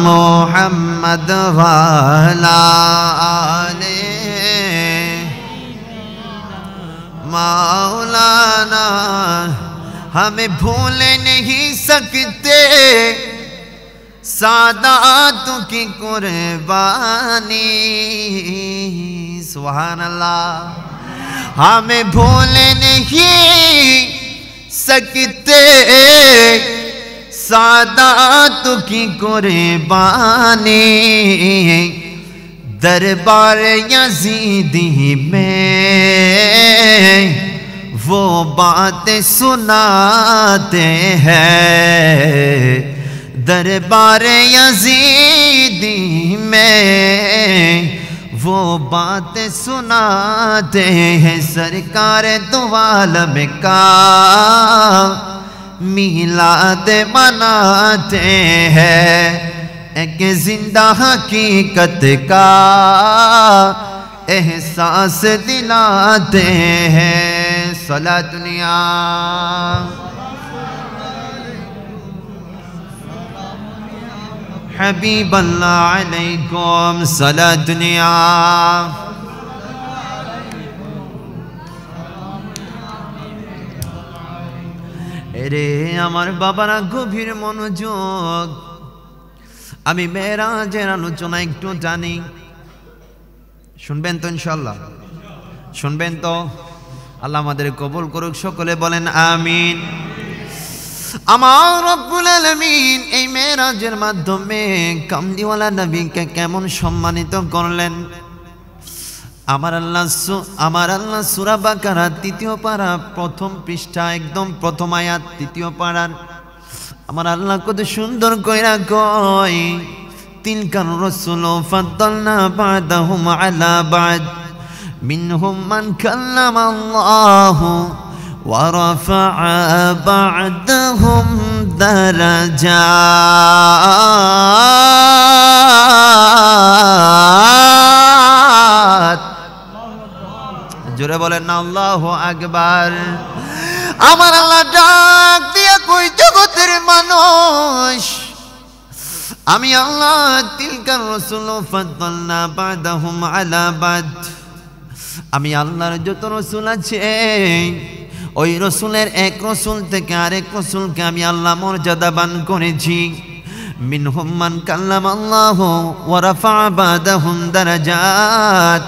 मोहम्मद वाला आले मौलाना, हमें भूल नहीं सकते सादात की कुर्बानी। सुभान अल्लाह, हमें भूल नहीं सकते सादात की कुर्बानी। दरबार यजीदी में वो बात सुनाते हैं, दरबार यजीदी में वो बात सुनाते हैं, सरकार दो आलम का मिलाद मनाते हैं, एक जिंदा हकीकत का एहसास दिलाते हैं। सला दुनिया हबीब अल्लाह अलैकुम, सला दुनिया रे আমার বাবারা গভীর মনোযোগ। আমি মেরাজের আলোচনা একটু জানি, শুনবেন তো ইনশাআল্লাহ? শুনবেন তো? আল্লাহ আমাদের কবুল করুক, সকলে বলেন আমিন। আমার রব্বুল আলামিন এই মেরাজের মাধ্যমে কামলিওয়ালা নবীকে কেমন সম্মানিত করলেন। আমার আল্লাহ সূরা বাকারা 3য় পারা 1ম পৃষ্ঠা একদম প্রথম আয়াত 3য় পারার আমার আল্লাহ কত সুন্দর কইরা কয়, তিলকার রাসূল ফাদ্দালনা বা'দাহুম আলা বা'দ মিনহুম মান কাল্লামা আল্লাহু ওয়া রাফা'a বা'দাহুম দারাজাত। জোরে বলেন না আল্লাহু আকবার। আমার আল্লাহ ডাক দিয়া কই, জগতের মানুষ আমি আল্লাহ তিলকার রাসূল ফাদ্দালনা বা'দাহুম আলা বা'দ, আমি আল্লাহর যত রাসূল আছে ওই রাসূলের এক রাসূল থেকে আরেক রাসূলকে আমি আল্লাহ মর্যাদাবান করেছি। মিনহুম মান কাল্লামা আল্লাহু ওয়া রাফা'a বা'দাহুম দারাজাত,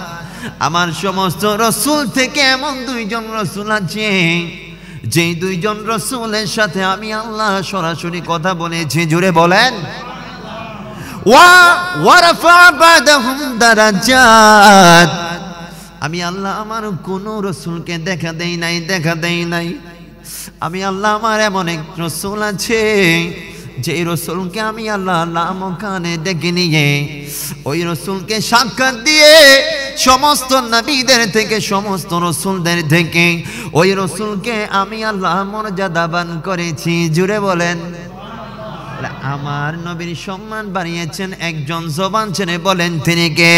আমার সমস্ত রাসূল থেকে এমন 2 জন রাসূল আছে যেই 2 জন রাসূলের সাথে আমি আল্লাহ সরাসরি কথা বলেছি। জুড়ে বলেন ওয়া রাফা'a বা'দাহুম দারাজাত। আমি আল্লাহ আমার কোন রাসূলকে দেখা দেই নাই। আমি আল্লাহ আমার এমন এক রাসূল আছে যে রাসূলকে আমি আল্লাহ লামকানে ডেকে নিয়ে ওই রাসূলকে সাক্ষাৎ দিয়ে সমস্ত নবীদের থেকে সমস্ত রাসূলদের থেকে ওই রাসূলকে আমি আল্লাহ মর্যাদাবান করেছি। জুড়ে বলেন বলে আমার নবীর সম্মান বাড়িয়েছেন একজন, জবান ছেড়ে বলেন তিনি কে?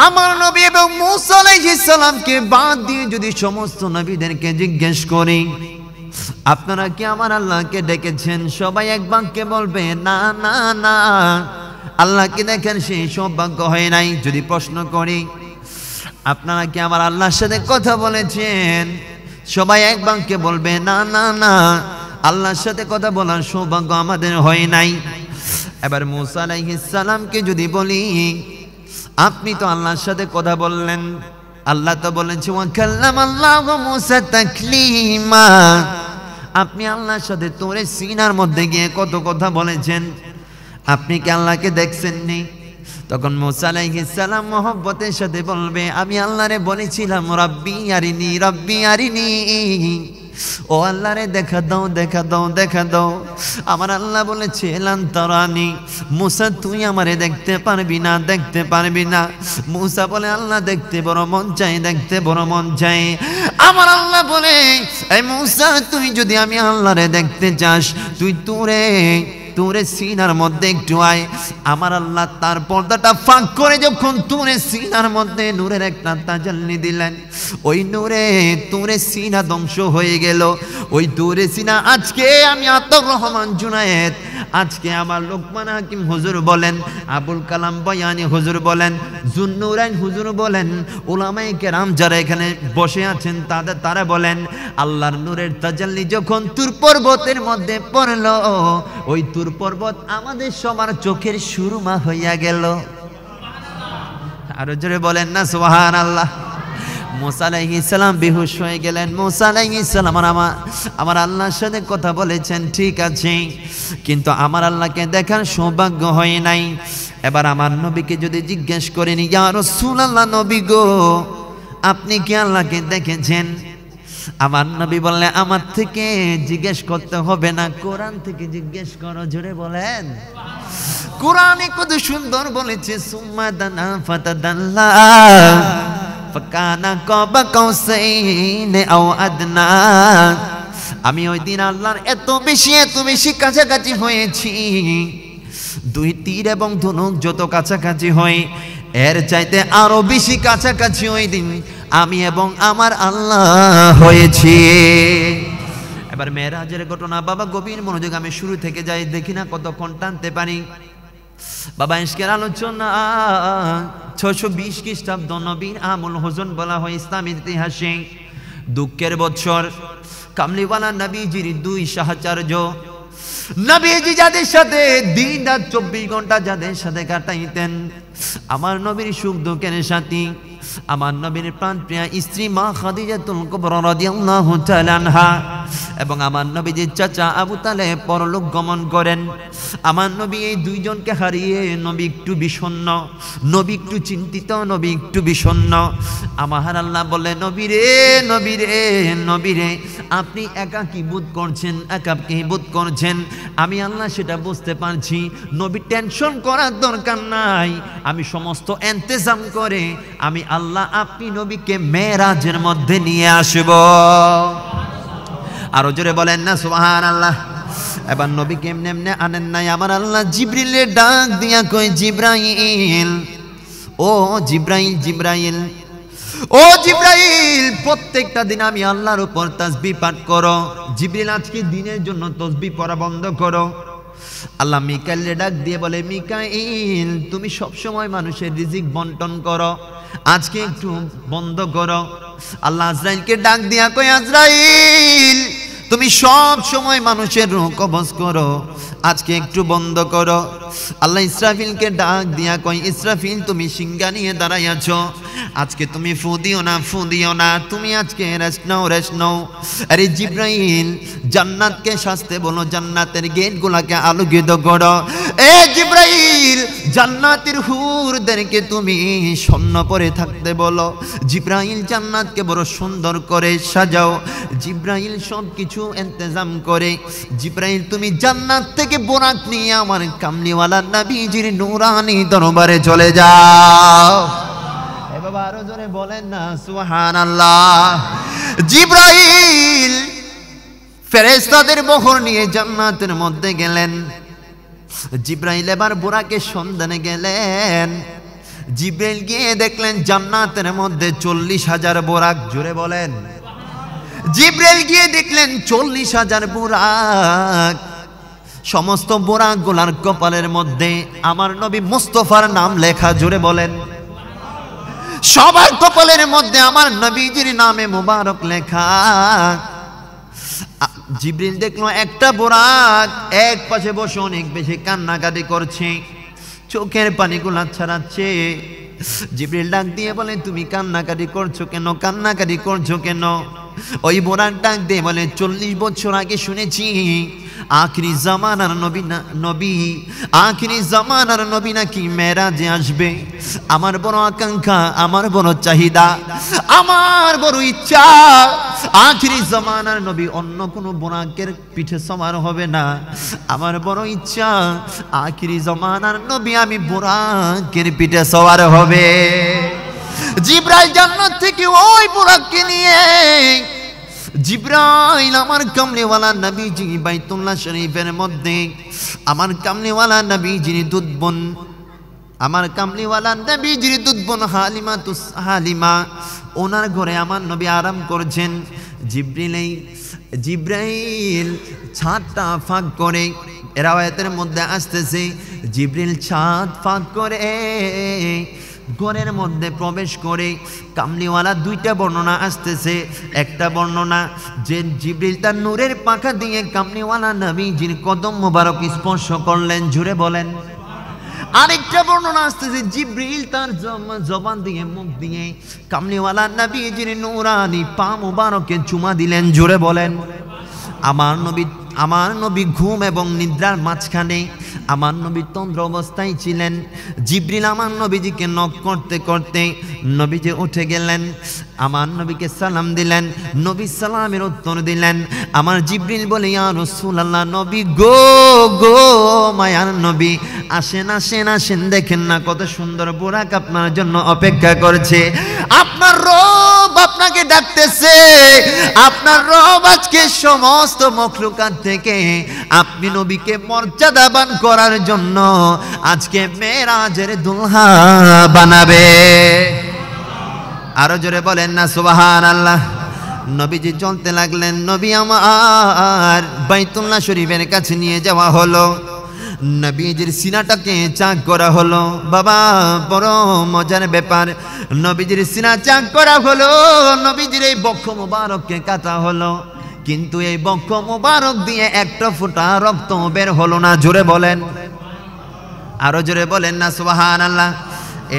আমার নবী এবং মূসা আলাইহিস সালামকে বাদ দিয়ে যদি সমস্ত নবীদেরকে জিজ্ঞেস করি আপনারা কি আমার আল্লাহকে ডেকেছেন, সবাই এক বাক্যে বলবে না না না, আল্লাহকে দেখেন সেই সৌভাগ্য হয় নাই। যদি প্রশ্ন করি আপনারা কি আমার আল্লাহর সাথে কথা বলেছেন, সবাই এক বাক্যে বলবে না না না, আল্লাহর সাথে কথা বলার সৌভাগ্য আমাদের হয় নাই। এবার মূসা আলাইহিস সালামকে যদি বলি আপনি তো আল্লাহর সাথে কথা বললেন, আল্লাহ তো বলেছে ওয়া কাল্লামাল্লাহু মূসা তাকলিমা, আপনি আল্লাহর সাথে তোরে সিনার মধ্যে গিয়ে কত কথা বলেছেন, আপনি কি আল্লাহকে দেখছেননি? তখন মূসা আলাইহিস সালাম মহব্বতের সাথে বলবে আমি আল্লাহরে বলেছিলাম রব্বি আরিনি রব্বি আরিনি, ও আল্লাহ রে দেখা দাও দেখা দাও দেখা দাও। আমার আল্লাহ বলেছে লান তারানি, মূসা তুই আমারে দেখতে পারবি না দেখতে পারবি না। মূসা বলে আল্লাহ দেখতে বড় মন চাই দেখতে বড় মন চাই। আমার আল্লাহ বলে এই মূসা তুই যদি আমি আল্লাহরে দেখতে চাস তুই তোরে সিনার মধ্যে একটু আয়। আমার আল্লাহ তার পর্দাটা ফাঁক করে যখন তোরে সিনার মধ্যে নূরের একটা তাজাল্লি দিলেন, ওই নূরে তোরে সিনা ধ্বংস হয়ে গেল। ওই তোরে সিনা আজকে আমি আতর রহমান জুনায়েদ, আজকে আমার লোকমান হাকিম হুজুর বলেন, আবুল কালাম বয়ানি হুজুর বলেন, জুন্নুরাইন হুজুর বলেন, উলামায়ে কেরাম যারা এখানে বসে আছেন তারা বলেন আল্লাহর নূরের তাজাল্লি যখন তুর পর্বতের মধ্যে পড়লো, ওই তুর পর্বত আমাদের সবার চোখের সুরমা হইয়া গেল। আরো জোরে বলেন না সুবহানাল্লাহ। মূসা আলাইহিস সালাম বেহুশ হয়ে গেলেন। মূসা আলাইহিস সালাম আমার আল্লাহর সাথে কথা বলেছেন ঠিক আছে, কিন্তু আমার আল্লাহকে দেখার সৌভাগ্য হয় নাই। এবার আমার নবীকে যদি জিজ্ঞেস করেন ইয়া রাসূলুল্লাহ নবী গো আপনি কি আল্লাহকে দেখেছেন? আমার নবী বললে আমার থেকে জিজ্ঞেস করতে হবে না, কোরআন থেকে জিজ্ঞেস করো। জোরে বলেন কোরআনে কত সুন্দর বলেছে সুম্মা দানা ফাতাদাল্লা ফাকানা কাবা কাউসাইন আও আদনা। আমি ওই দিন আল্লাহর এত বেশি কাছাকাছি হয়েছি, দুই তীর এবং ধনুক যত কাছাকাছি হয় এর চাইতে আরো বেশি কাছাকাছি ওই দিন আমি এবং আমার আল্লাহ হয়েছি। এবার মেরাজের ঘটনা বাবা গভীর মনোযোগ, আমি শুরু থেকে যাই, দেখি না কতক্ষণ টানতে পারি। বাবা ইশকের আলোচনা 620 খ্রিস্টাব্দ নবীর আমুল হুজুন বলা হয় ইসলামের ইতিহাসে। দুঃখের বছর কামলিওয়ালা নবীজির দুই সাহচর্য, নবীজি যাদের সাথে দিন রাত 24 ঘন্টা যাদের সাথে কাটাইতেন, আমার নবীর সুখ দুঃখের সাথী, আমার নবীর প্রাণপ্রিয়া স্ত্রী মা খাদিজাতুল কুবরা রাদিয়াল্লাহু তাআলা আনহা এবং আমার নবীজির চাচা আবু তালেব পরলোক গমন করেন। আমার নবী এই দুইজনকে হারিয়ে নবী একটু বিষণ্ণ, নবী একটু চিন্তিত, নবী একটু বিষণ্ণ। আমার আল্লাহ বলে নবী রে নবী রে নবী রে আপনি একাকী বোধ করছেন, একাকী বোধ করছেন, আমি আল্লাহ সেটা বুঝতে পারছি। নবী টেনশন করার দরকার নাই, আমি সমস্ত ইন্তজাম করে আমি আল্লাহ আপনি নবীকে মেরাজের মধ্যে নিয়ে আসব। আরো জোরে বলেন না সুবহানাল্লাহ। এবার নবীকে এমনি এমনি আনেন নাই, আমার আল্লাহ জিবরিলের ডাক দিয়া কই জিবরাইল, ও জিবরাইল জিবরাইল ও জিবরাইল প্রত্যেকটা দিন আমি আল্লাহর উপর তাসবিহ পাঠ করো। জিবরিল আজকে দিনের জন্য তাসবিহ পড়া বন্ধ করো। আল্লাহ মিকাইলকে ডাক দিয়ে বলে মিকাইল তুমি সব সময় মানুষের রিজিক বন্টন করো, আজকে একটু বন্ধ করো। আল্লাহ আজরাইলকে ডাক দিয়া কই আজরাইল তুমি সব সময় মানুষের রূহ কবজ করো, আজকে একটু বন্ধ করো। আল্লাহ ইসরাফিলকে ডাক দিয়া কই ইসরাফিল তুমি সিংহা নিয়ে দাঁড়াই আছো, আজকে তুমি ফু দিও না, তুমি আজকে রেস্ট নাও। আরে জিবরাইল জান্নাতকে শাস্তে বলো, জান্নাতের গেটগুলোকে আলোকিত করো। এ জিবরাইল জান্নাতের হুরদেরকে তুমি স্বর্ণ পরে থাকতে বলো। জিবরাইল জান্নাতকে বড় সুন্দর করে সাজাও। জিবরাইল সব কিছু ইন্তজাম করে। জিবরাইল তুমি জান্নাত থেকে বোরাক নিয়ে আমার কামলিওয়ালা নবীজির নূরানি দরবারে চলে যাও। এ বাবা আরো জোরে বলেন না সুবহানাল্লাহ। জিবরাইল ফেরেশতাদের বহর নিয়ে জান্নাতের মধ্যে গেলেন। জিব্রাইল এবার বুরাকে সন্ধানে গেলেন। জিব্রাইল গিয়ে দেখলেন জান্নাতের মধ্যে 40,000 বুরাক। জোরে বলেন। জিব্রাইল গিয়ে দেখলেন 40,000 বুরাক। সমস্ত বুরাকগুলার কপালের মধ্যে আমার নবী মুস্তাফার নাম লেখা। জোরে বলেন। সবার কপালের মধ্যে আমার নবীজির নামে মুবারক লেখা। জিব্রিল দেখলো একটা বুরাক এক পাশে বসে অনেক বেশি কান্নাকাটি করছে, চোখের পানিগুলা ছাড়াচ্ছে। জিব্রিল ডাক দিয়ে বলে, তুমি কান্নাকাটি করছো কেন? কান্নাকাটি করছো কেন? ওই বুরাক ডাক দিয়ে বলে, 40 বছর আগে শুনেছি আখিরি জামানার নবী আখিরি জামানার নবী নাকি মেরাজে আসবে। আমার বড় আকাঙ্ক্ষা, আমার বড় চাহিদা, আমার বড় ইচ্ছা, আখিরি জামানার নবী অন্য কোনো বুরাকের পিঠে সবার হবে না। আমার বড় ইচ্ছা আখিরি জামানার নবী আমি বুরাকের পিঠে সবার হবে। জিব্রাইল জান্নাত থেকে ওই বুরাককে নিয়ে জিব্রাইল আমার কামলিওয়ালা নবীজি বাইতুল্লাহ শরীফের মধ্যে আমার কামলিওয়ালা নবীজির দুধবন, আমার কামলিওয়ালা নবীজির দুধবন হালিমা ওনার ঘরে আমার নবী আরাম করছেন। জিব্রাইল ছাদটা ফাঁক করে, রাওয়ায়াতের মধ্যে আসতেছে জিব্রাইল ছাদ ফাঁক করে ঘরের মধ্যে প্রবেশ করে। কামলিওয়ালা দুইটা বর্ণনা আসতেছে। একটা বর্ণনা যে জিব্রিল তার নূরের পাখা দিয়ে কামলিওয়ালা নবীজির কদম মোবারক স্পর্শ করলেন। জুড়ে বলেন। আরেকটা বর্ণনা আসতেছে জিব্রিল তার জবান দিয়ে মুখ দিয়ে কামলিওয়ালা নবীজির নূরানি পা মোবারকে চুমা দিলেন। জুড়ে বলেন। আমার নবী ঘুম এবং নিদ্রার মাঝখানে আমার নবী তন্দ্র অবস্থায় ছিলেন। জিব্রিল আমার নবীজিকে নক করতে করতে নবীজি উঠে গেলেন, আমার নবীকে সালাম দিলেন। নবী সালামের উত্তর দিলেন। আমার জিব্রিল বলে, ইয়া রাসূলুল্লাহ, নবী গো গো মায়ার নবী, আসেন আসেন আসেন, দেখেন না কত সুন্দর বুরাক আপনার জন্য অপেক্ষা করছে। আপনার রব আপনাকে ডাকতেছে। আপনার রব আজকে সমস্ত মখলুকাত থেকে আপনি নবীকে মর্যাদাবান করার জন্য আজকে মেরাজের দুলহা বানাবে। আরো জোরে বলেন না সুবহানাল্লাহ। নবীজি চলতে লাগলেন। নবী আমার বাইতুল্লাহ শরীফের কাছে নিয়ে যাওয়া হলো। নবীজির সিনাটাকে চাক করা হলো। বাবা বড় মজার ব্যাপার, নবীজির সিনা চাক করা হলো। নবীজির এই বক্ষ মুবারককে কাটা হলো, কিন্তু এই বক্ষ মুবারক দিয়ে একটা ফোঁটা রক্ত বের হলো না। জোরে বলেন। আরো জোরে বলেন না সুবহানাল্লাহ।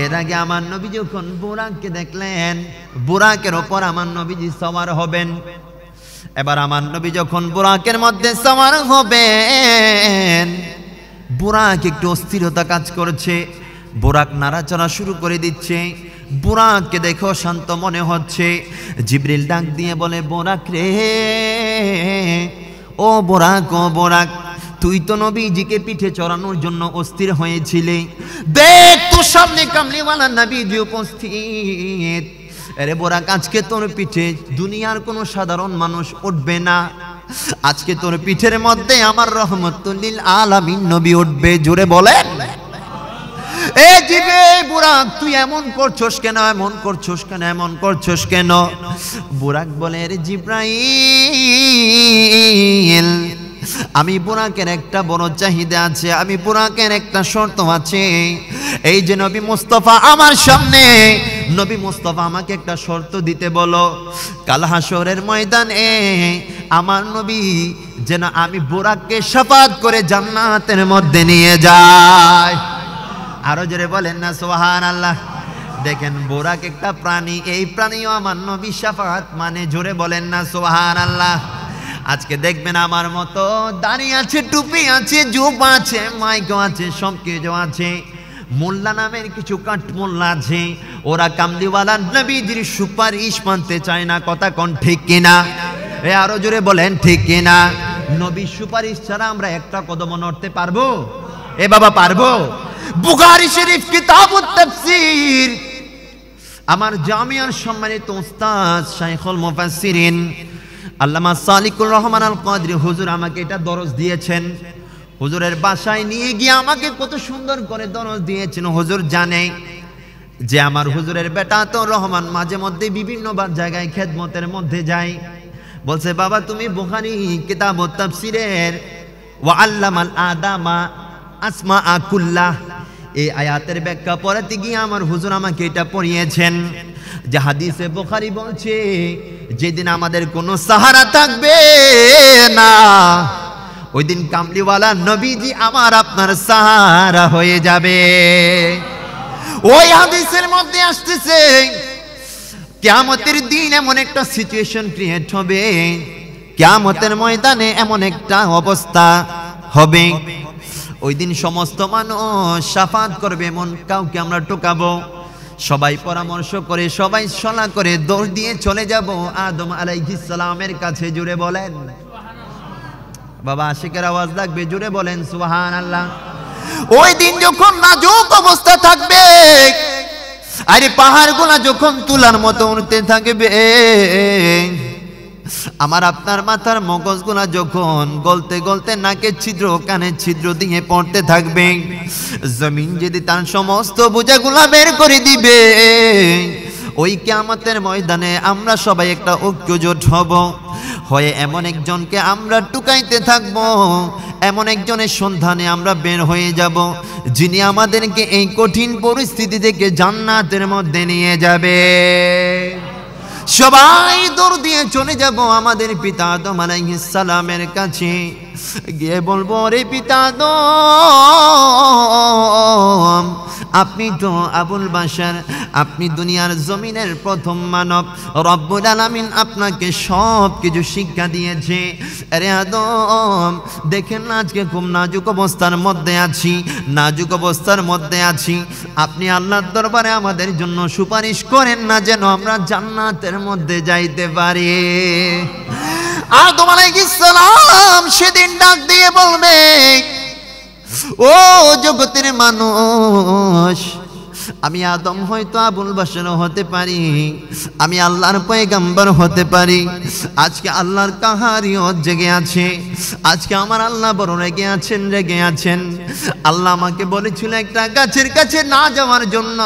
এর আগে আমার নবী যখন বুরাককে দেখলেন, বুরাকের ওপর আমার নবীজি সওয়ার হবেন। এবার আমার নবী যখন বুরাকের মধ্যে সওয়ার হবেন, বুরাক একটু অস্থিরতা কাজ করছে। বুরাক নাড়াচাড়া শুরু করে দিচ্ছে। বুরাককে দেখো শান্ত মনে হচ্ছে। জিব্রিল ডাক দিয়ে বলে, বুরাক রে, ও বুরাক, ও বুরাক, তুই তো নবীজিকে পিঠে চড়ানোর জন্য অস্থির হয়েছিলি। দেখ তোর সামনে কামলিওয়ালা নবীজি উপস্থিত। আরে বুরাক, আজকে তোর পিঠে দুনিয়ার কোনো সাধারণ মানুষ উঠবে না। আজকে তোর পিঠের মধ্যে আমার রহমতুল লিল আলামিন নবী উঠবে। জোরে বলেন। এ জিবে বুরাক, তুই এমন করছস কেন? এমন করছস কেন? এমন করছস কেন? বুরাক বলে, রে জিব্রাইল, আমি বুরাকের একটা বড় চাহিদা আছে, আমি বুরাকের একটা শর্ত আছে। এই যে নবী মুস্তাফা আমার সামনে, নবী মুস্তাফা আমাকে একটা শর্ত দিতে বলো। কাল হাসরের ময়দানে আমার নবী যেন আমি বুরাককে শাফাত করে জান্নাতের মধ্যে নিয়ে যায়। আরো জোরে বলেন না সুবহানাল্লাহ। দেখেন বুরাক একটা প্রাণী, এই প্রাণীও আমার নবী শাফাত মানে। জোরে বলেন না সুবহানাল্লাহ। আজকে দেখবেন আমার মতো দাঁড়িয়ে আছে, টুপি আছে, জুপ আছে, মাইকও আছে, সব কিছু আছে। মোল্লা নামের কিছু কাঠ মোল্লা আছে, ওরা কামলিওয়ালা নবীজির সুপারিশ মানতে চায় না। কথা কোন ঠিক কিনা? আরো জোরে বলেন ঠিক কিনা? নবীর সুপারিশ ছাড়া আমরা একটা কদম নড়তে পারবো? এ বাবা পারবো? বুখারী শরীফ কিতাবুত তাফসীর, আমার জামিয়ার সম্মানিত উস্তাদ শাইখুল মুফাসসিরিন আল্লামা সালিকুর রহমান আল কাদরি হুজুর আমাকে এটা দরজ দিয়েছেন। হুজুরের বাসায় নিয়ে গিয়ে আমাকে কত সুন্দর করে দরজ দিয়েছেন। হুজুর জানে যে আমার হুজুরের বেটা তো রহমান মাঝে মধ্যে বিভিন্ন জায়গায় খেদমতের মধ্যে যায়। বলছে বাবা তুমি বুখারী কিতাব ও তাফসীরের ওয়া আল্লামাল আদামা আসমা কুল্লাহ এই আয়াতের ব্যাখ্যা পড়াতে গিয়ে আমার হুজুর আমাকে এটা পড়িয়েছেন যে হাদিসে বুখারী বলছে যেদিন আমাদের কোনো সাহারা থাকবে না ওই দিন কামলিওয়ালা নবীজি আমার আপনার সাহারা হয়ে যাবে। ওই হাদিসের মধ্যে আসতেছে কিয়ামতের দিন এমন একটা সিচুয়েশন ক্রিয়েট হবে, কিয়ামতের ময়দানে এমন একটা অবস্থা হবে, ওই দিন সমস্ত মানুষ শাফাত করবে, এমন কাউকে আমরা টোকাবো। সবাই পরামর্শ করে সবাই সলা করে দৌড় দিয়ে চলে যাব আদম আলাইহিস সালামের কাছে। জুড়ে বলেন বাবা, আশিকের আওয়াজ লাগবে, জুড়ে বলেন সুবহানাল্লাহ। ওই দিন যখন নাজুক অবস্থা থাকবে, আরে পাহাড়গুলা যখন তুলার মতো উঠতে থাকবে, আমার আপনার মাথার মগজগুলা যখন গলতে গলতে নাকের ছিদ্র কানের ছিদ্র দিয়ে পড়তে থাকবে, জমিন যদি তার সমস্ত বোঝাগুলা বের করে দিবে, ওই কিয়ামতের ময়দানে আমরা সবাই একটা ঐক্যজোট হব, হয়ে এমন একজনকে আমরা টুকাইতে থাকব, এমন একজনের সন্ধানে আমরা বের হয়ে যাব যিনি আমাদেরকে এই কঠিন পরিস্থিতি থেকে জান্নাতের মধ্যে নিয়ে যাবে। সবাই দৌড় দিয়ে চলে যাব আমাদের পিতা আদম আলাইহিস সালামের কাছে, গিয়ে বলবো রে পিতা আদম, আপনি তো আবুল বাশার, আপনি দুনিয়ার জমিনের প্রথম মানব, রব্বুল আলামিন আপনাকে সব কিছু শিক্ষা দিয়েছে। আরে আদম দেখেন না আজকে খুব নাজুক অবস্থার মধ্যে আছি, নাজুক অবস্থার মধ্যে আছি, আপনি আল্লাহর দরবারে আমাদের জন্য সুপারিশ করেন না যেন আমরা জান্নাতের মধ্যে যাইতে পারি। আদম আলাইহিস সালাম সেদিন ডাক দিয়ে বলবে, ও জগতের মানুষ, আমি আদম হয়তো আবুল বাশার হতে পারি, আমি আল্লাহর পয়গম্বর হতে পারি, আজকে আল্লাহর কাহারিয়ত জেগে আছে, আজকে আমার আল্লাহ বড় রেগে আছেন। আল্লাহ আমাকে বলেছিল একটা গাছের কাছে না যাওয়ার জন্য,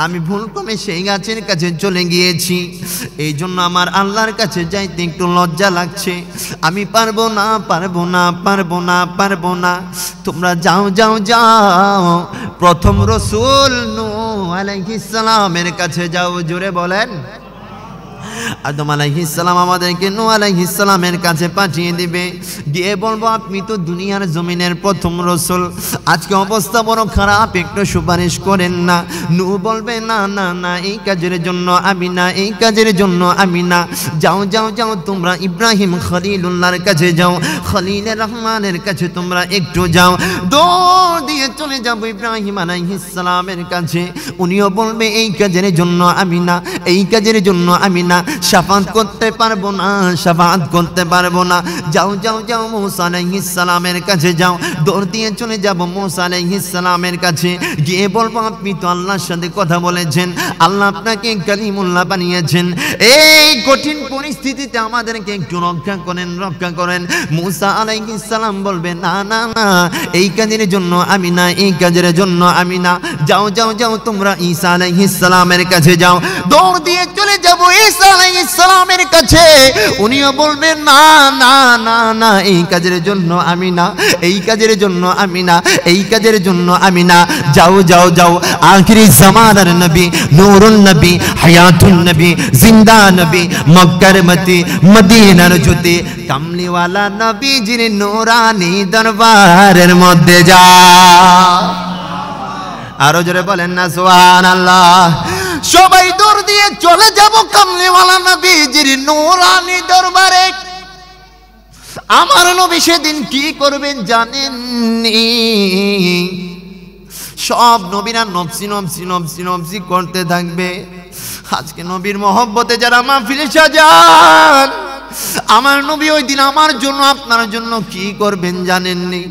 আমি ভুল করে সেই গাছের কাছে চলে গিয়েছি, এই জন্য আমার আল্লাহর কাছে যাইতে একটু লজ্জা লাগছে, আমি পারবো না। তোমরা যাও, প্রথম রসুল নূহ আলাইহিস সালামের কাছে যাও। জোরে বলেন, আদম আলাইহিস সালাম আমাদেরকে নূহ আলাইহিস সালামের কাছে পাঠিয়ে দিবে, গিয়ে বলবো আপনি তো দুনিয়ার জমিনের প্রথম রসুল, আজকে অবস্থা বড় খারাপ, একটু সুপারিশ করেন না। নূহ বলবে না, এই কাজের জন্য আমি না, এই কাজের জন্য আমি না। যাও তোমরা ইব্রাহিম খলিলুল্লাহর কাছে যাও, খলিলের রহমানের কাছে তোমরা একটু যাও। দৌড় দিয়ে চলে যাবো ইব্রাহিম আলাইহিস সালামের কাছে, উনিও বলবে এই কাজের জন্য আমি না, এই কাজের জন্য আমি না, শাফাত করতে পারবো না। যাও মূসা আলাইহিস সালামের কাছে যাও। দৌড় দিয়ে চলে যাব মূসা আলাইহিস সালামের কাছে, গিয়ে বলবো আপনি তো আল্লাহর সাথে কথা বলেছেন, আল্লাহ আপনাকে কালিমুল্লাহ বানিয়েছেন, এই কঠিন পরিস্থিতিতে আমাদেরকে একটু রক্ষা করেন। মূসা আলাইহিস সালাম বলবে না, এই কাজের জন্য আমি না, এই কাজের জন্য আমি না। যাও তোমরা ঈসা আলাইহিস সালামের কাছে যাও। দৌড় দিয়ে চলে যাব ঈসা আলাইহিস সালামের কাছে, উনিও বলবেন না, এই কাজের জন্য আমি না, এই কাজের জন্য আমি না, এই কাজের জন্য আমি না। যাও আখিরি জামানার নবী, নূরুন নবী, হায়াতুন নবী, জিন্দা নবী, মক্কার মতি, মদিনার জ্যোতি, কামলিওয়ালা নবীজির নূরানি দরবারের মধ্যে যাও। আরো জোরে বলেন না সুবহানাল্লাহ। সবাই দৌড় দিয়ে চলে যাব কামলিওয়ালা নবীজির নূরানি দরবারে। আমার নবী সেদিন কি করবেন জানেননি? সব নবীরা নফসি করতে থাকবে। আজকে নবীর মহব্বতে যারা মাহফিলে সাজান, আমার নবী ওই দিন আমার জন্য আপনার জন্য কি করবেন জানেননি?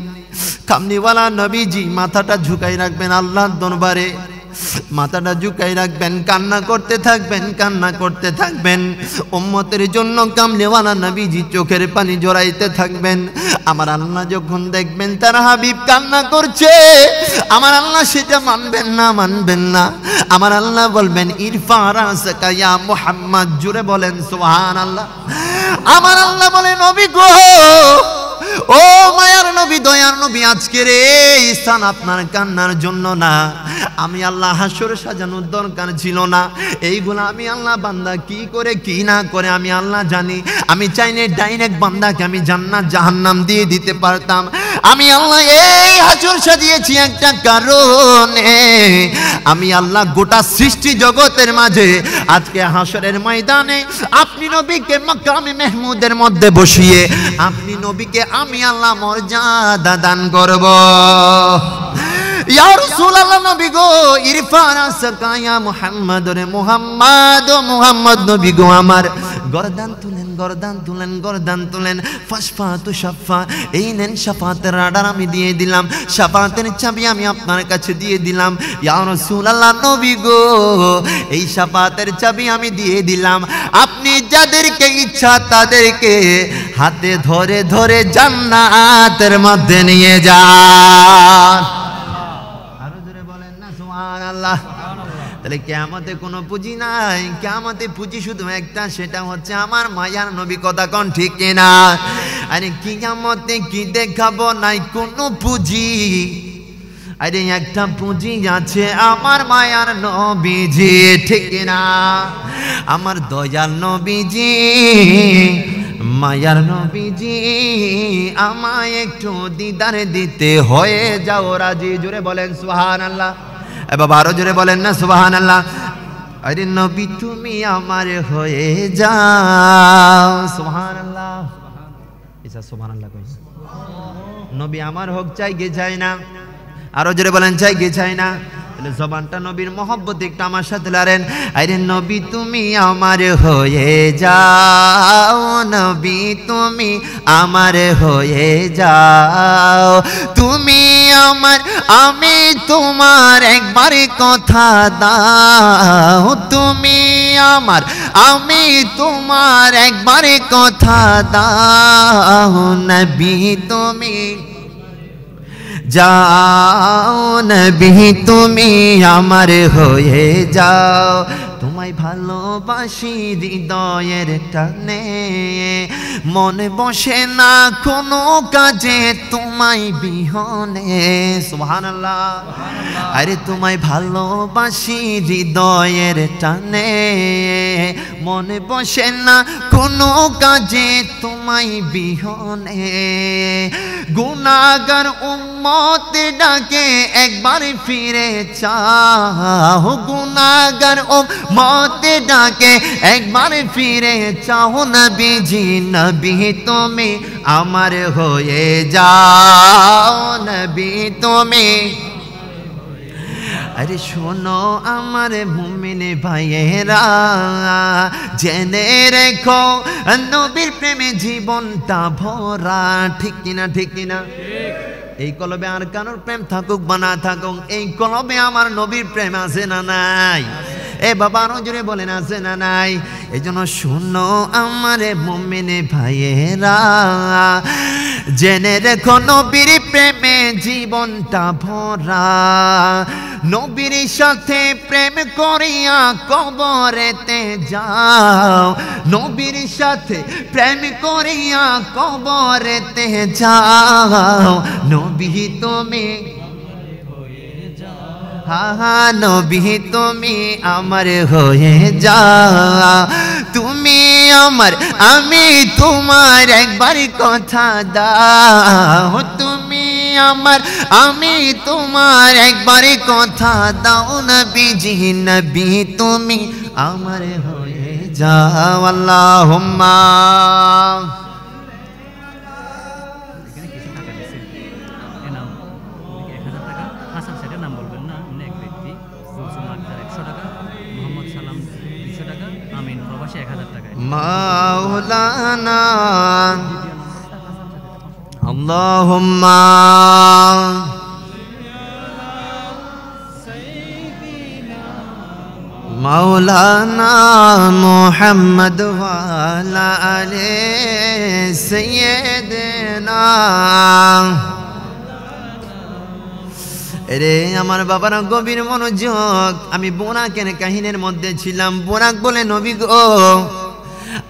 কামলিওয়ালা নবীজি মাথাটা ঝুঁকাই রাখবেন আল্লাহর দরবারে, মাথাটা ঝুঁকাই রাখবেন, কান্না করতে থাকবেন, কান্না করতে থাকবেন। উম্মতের জন্য কামলেওয়ালা নবীজি চোখের পানি জড়াইতে থাকবেন। আমার আল্লাহ যখন দেখবেন তার হাবিব কান্না করছে, আমার আল্লাহ সেটা মানবেন না, মানবেন না। আমার আল্লাহ বলবেন ইরফা রাসাকা ইয়া মুহাম্মদ, জোরে বলেন সুবহানাল্লাহ। আমার আল্লাহ বলে নবী গো, ও মায়ার নবী, দয়ার নবী, আজকের এই স্থান আপনার কান্নার জন্য না। আমি আল্লাহ হাসর সাজানোর দরকার ছিল না। এইগুলো আমি আল্লাহ বান্দা কি করে কি না করে আমি আল্লাহ জানি। আমি চাইলে ডাইরেক্ট বান্দাকে আমি জান্নাত জাহান্নাম দিয়ে দিতে পারতাম। আমি আল্লাহ এই হাসর সাজিয়েছি একটা কারণে। আমি আল্লাহ গোটা সৃষ্টি জগতের মাঝে আজকে হাসরের ময়দানে আপনি নবীকে মাকামে মাহমুদের মধ্যে বসিয়ে আপনি নবীকে আমি আল্লাহ মর্যাদা দান করব। ইয়া রাসূলুল্লাহ, নবী গো, ইরফা রাসাকা ইয়া মুহাম্মদ, রে মুহাম্মদ, ও মুহাম্মদ নবী গো, আমার গর্দান তুলেন, গর্দান তুলেন, গর্দান তুলেন। ফাসফাতু শাফা, এই নেন শাফাতের রাডার আমি দিয়ে দিলাম, শাফাতের চাবি আমি আপনার কাছে দিয়ে দিলাম। ইয়া রাসূলুল্লাহ, নবী গো, এই শাফাতের চাবি আমি দিয়ে দিলাম। আপনি যাদেরকে ইচ্ছা তাদেরকে হাতে ধরে ধরে জান্নাতের মধ্যে নিয়ে যান। আরো জোরে বলেন না সুবহানাল্লাহ। তাহলে কিয়ামতে কোনো পুঁজি নাই, কিয়ামতে পুঁজি শুধু একটা, সেটা হচ্ছে আমার মায়ার নবী। কথা কোন ঠিক কিনা? আরে কিয়ামতে কি দেখাবো? নাই কোনো পুঁজি। আরে একটা পুঁজি আছে, আমার মায়ার নবীজি, ঠিক কিনা? আমার দয়াল নবীজি, মায়ার নবীজি, আমায় একটু দিদার দিতে হয়ে যাও রাজি। জোরে বলেন সুবহানাল্লাহ। এ বাবা আরো জোরে বলেন না সুবহানাল্লাহ। আরে নবী তুমি আমার হয়ে যাও, সুবহানাল্লাহ। ইসা সুবহানাল্লাহ কই, নবী আমার হোক, চাই গে চাই না। আরো জোরে বলেন চাই গে চাই না। তাহলে জবানটা নবীর মহব্বতে একটু আমার সাথে লারেন। আরে নবী তুমি আমার হয়ে যাও, নবী তুমি আমার হয়ে যাও। তুমি আমার, আমি তোমার, একবার কথা দাও। তুমি আমার, আমি তোমার, একবার কথা দাও। নবী তুমি যাও, নবী তুমি আমার হয়ে যাও। তোমায় ভালোবাসি হৃদয়ের টানে, মনে বসে না কোনো কাজে তোমায় বিহনে। সুবহানাল্লাহ। আরে তোমায় ভালোবাসি হৃদয়ের টানে, মনে বসে না কোনো কাজে তোমায় বিহনে। গুনাহগার উম্মত ডাকে একবার ফিরে চাও, গুনাহগার উম্মত ডাকে একবার ফিরে চাও। নবীজি নবী তুমি আমার হয়ে যাও, নবী তুমি। আরে শোনো আমার মুমিন ভাইয়েরা, জেনে রেখো নবীর প্রেমে জীবনটা ভরা, ঠিক কিনা, ঠিক কিনা? এই কলবে আর কারোর প্রেম থাকুক বা না থাকুক, এই কলবে আমার নবীর প্রেম আছে না নাই? এ বাবা নজরে বলেন আছে না নাই? এই জন্য শোনো আমার মুমিন ভাইয়েরা, জেনে রেখো নবীর প্রেমে জীবনটা ভরা। নবীর সাথে প্রেম করিয়া কবরেতে যাও, নবীর সাথে প্রেম করিয়া কবরেতে যাও। নবী তুমি, হা নবী তুমি আমার হয়ে যাও। তুমি আমার, আমি তোমার, একবার কথা দাও। তুমি আমার, আমি তোমার, একবার কথা দাও। নবীজি নবী তুমি আমার হয়ে যাও। আল্লাহুম্মা। এখানে কিছু টাকা দিছে, এ নাও, ওদিকে 1000 টাকা। হাসান স্যারের নাম বলবেন না, অন্য এক ব্যক্তি। কুলসুম আক্তার 100 টাকা, মোহাম্মদ সালাম 200 টাকা, আমিন প্রবাসী 1000 টাকা। মাওলানা আল্লাহুম্মা মাওলানা মুহাম্মদ ওয়ালা আলে সাইয়্যিদিনা। রে আমার বাবারা গভীর মনোযোগ। আমি বোরাকের কাহিনীর মধ্যে ছিলাম। বোরাক বলে নবী গো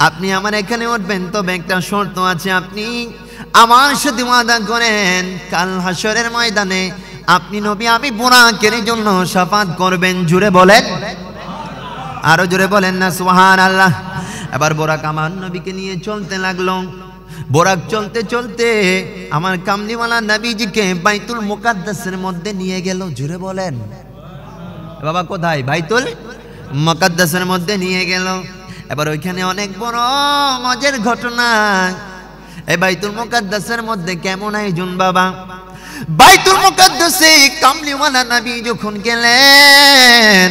আপনি আমার এখানে উঠবেন, তবে একটা শর্ত আছে, আপনি আমার সাথে ওয়াদা করেন কাল হাসরের ময়দানে আপনি নবী আমি বোরাকের জন্য শাফাত করবেন। জুড়ে বলেন, আরো জোরে বলেন না সুবহানাল্লাহ। এবার বোরাক আমার নবীকে নিয়ে চলতে লাগলো। বোরাক চলতে চলতে আমার কামলিওয়ালা নবীজিকে বাইতুল মুকাদ্দাসের মধ্যে নিয়ে গেল। জুড়ে বলেন বাবা কোথায়? বাইতুল মুকাদ্দাসের মধ্যে নিয়ে গেল। এবার ওইখানে অনেক বড় মজার ঘটনা। এই বাইতুল মুকাদ্দাসের মধ্যে কেমন আয়োজন বাবা। বাইতুল মুকাদ্দাসে কামলিওয়ালা নবী যখন গেলেন,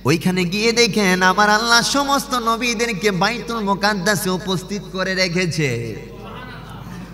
ওইখানে গিয়ে দেখেন আমার আল্লাহ সমস্ত নবীদেরকে বাইতুল মুকাদ্দাসে উপস্থিত করে রেখেছে।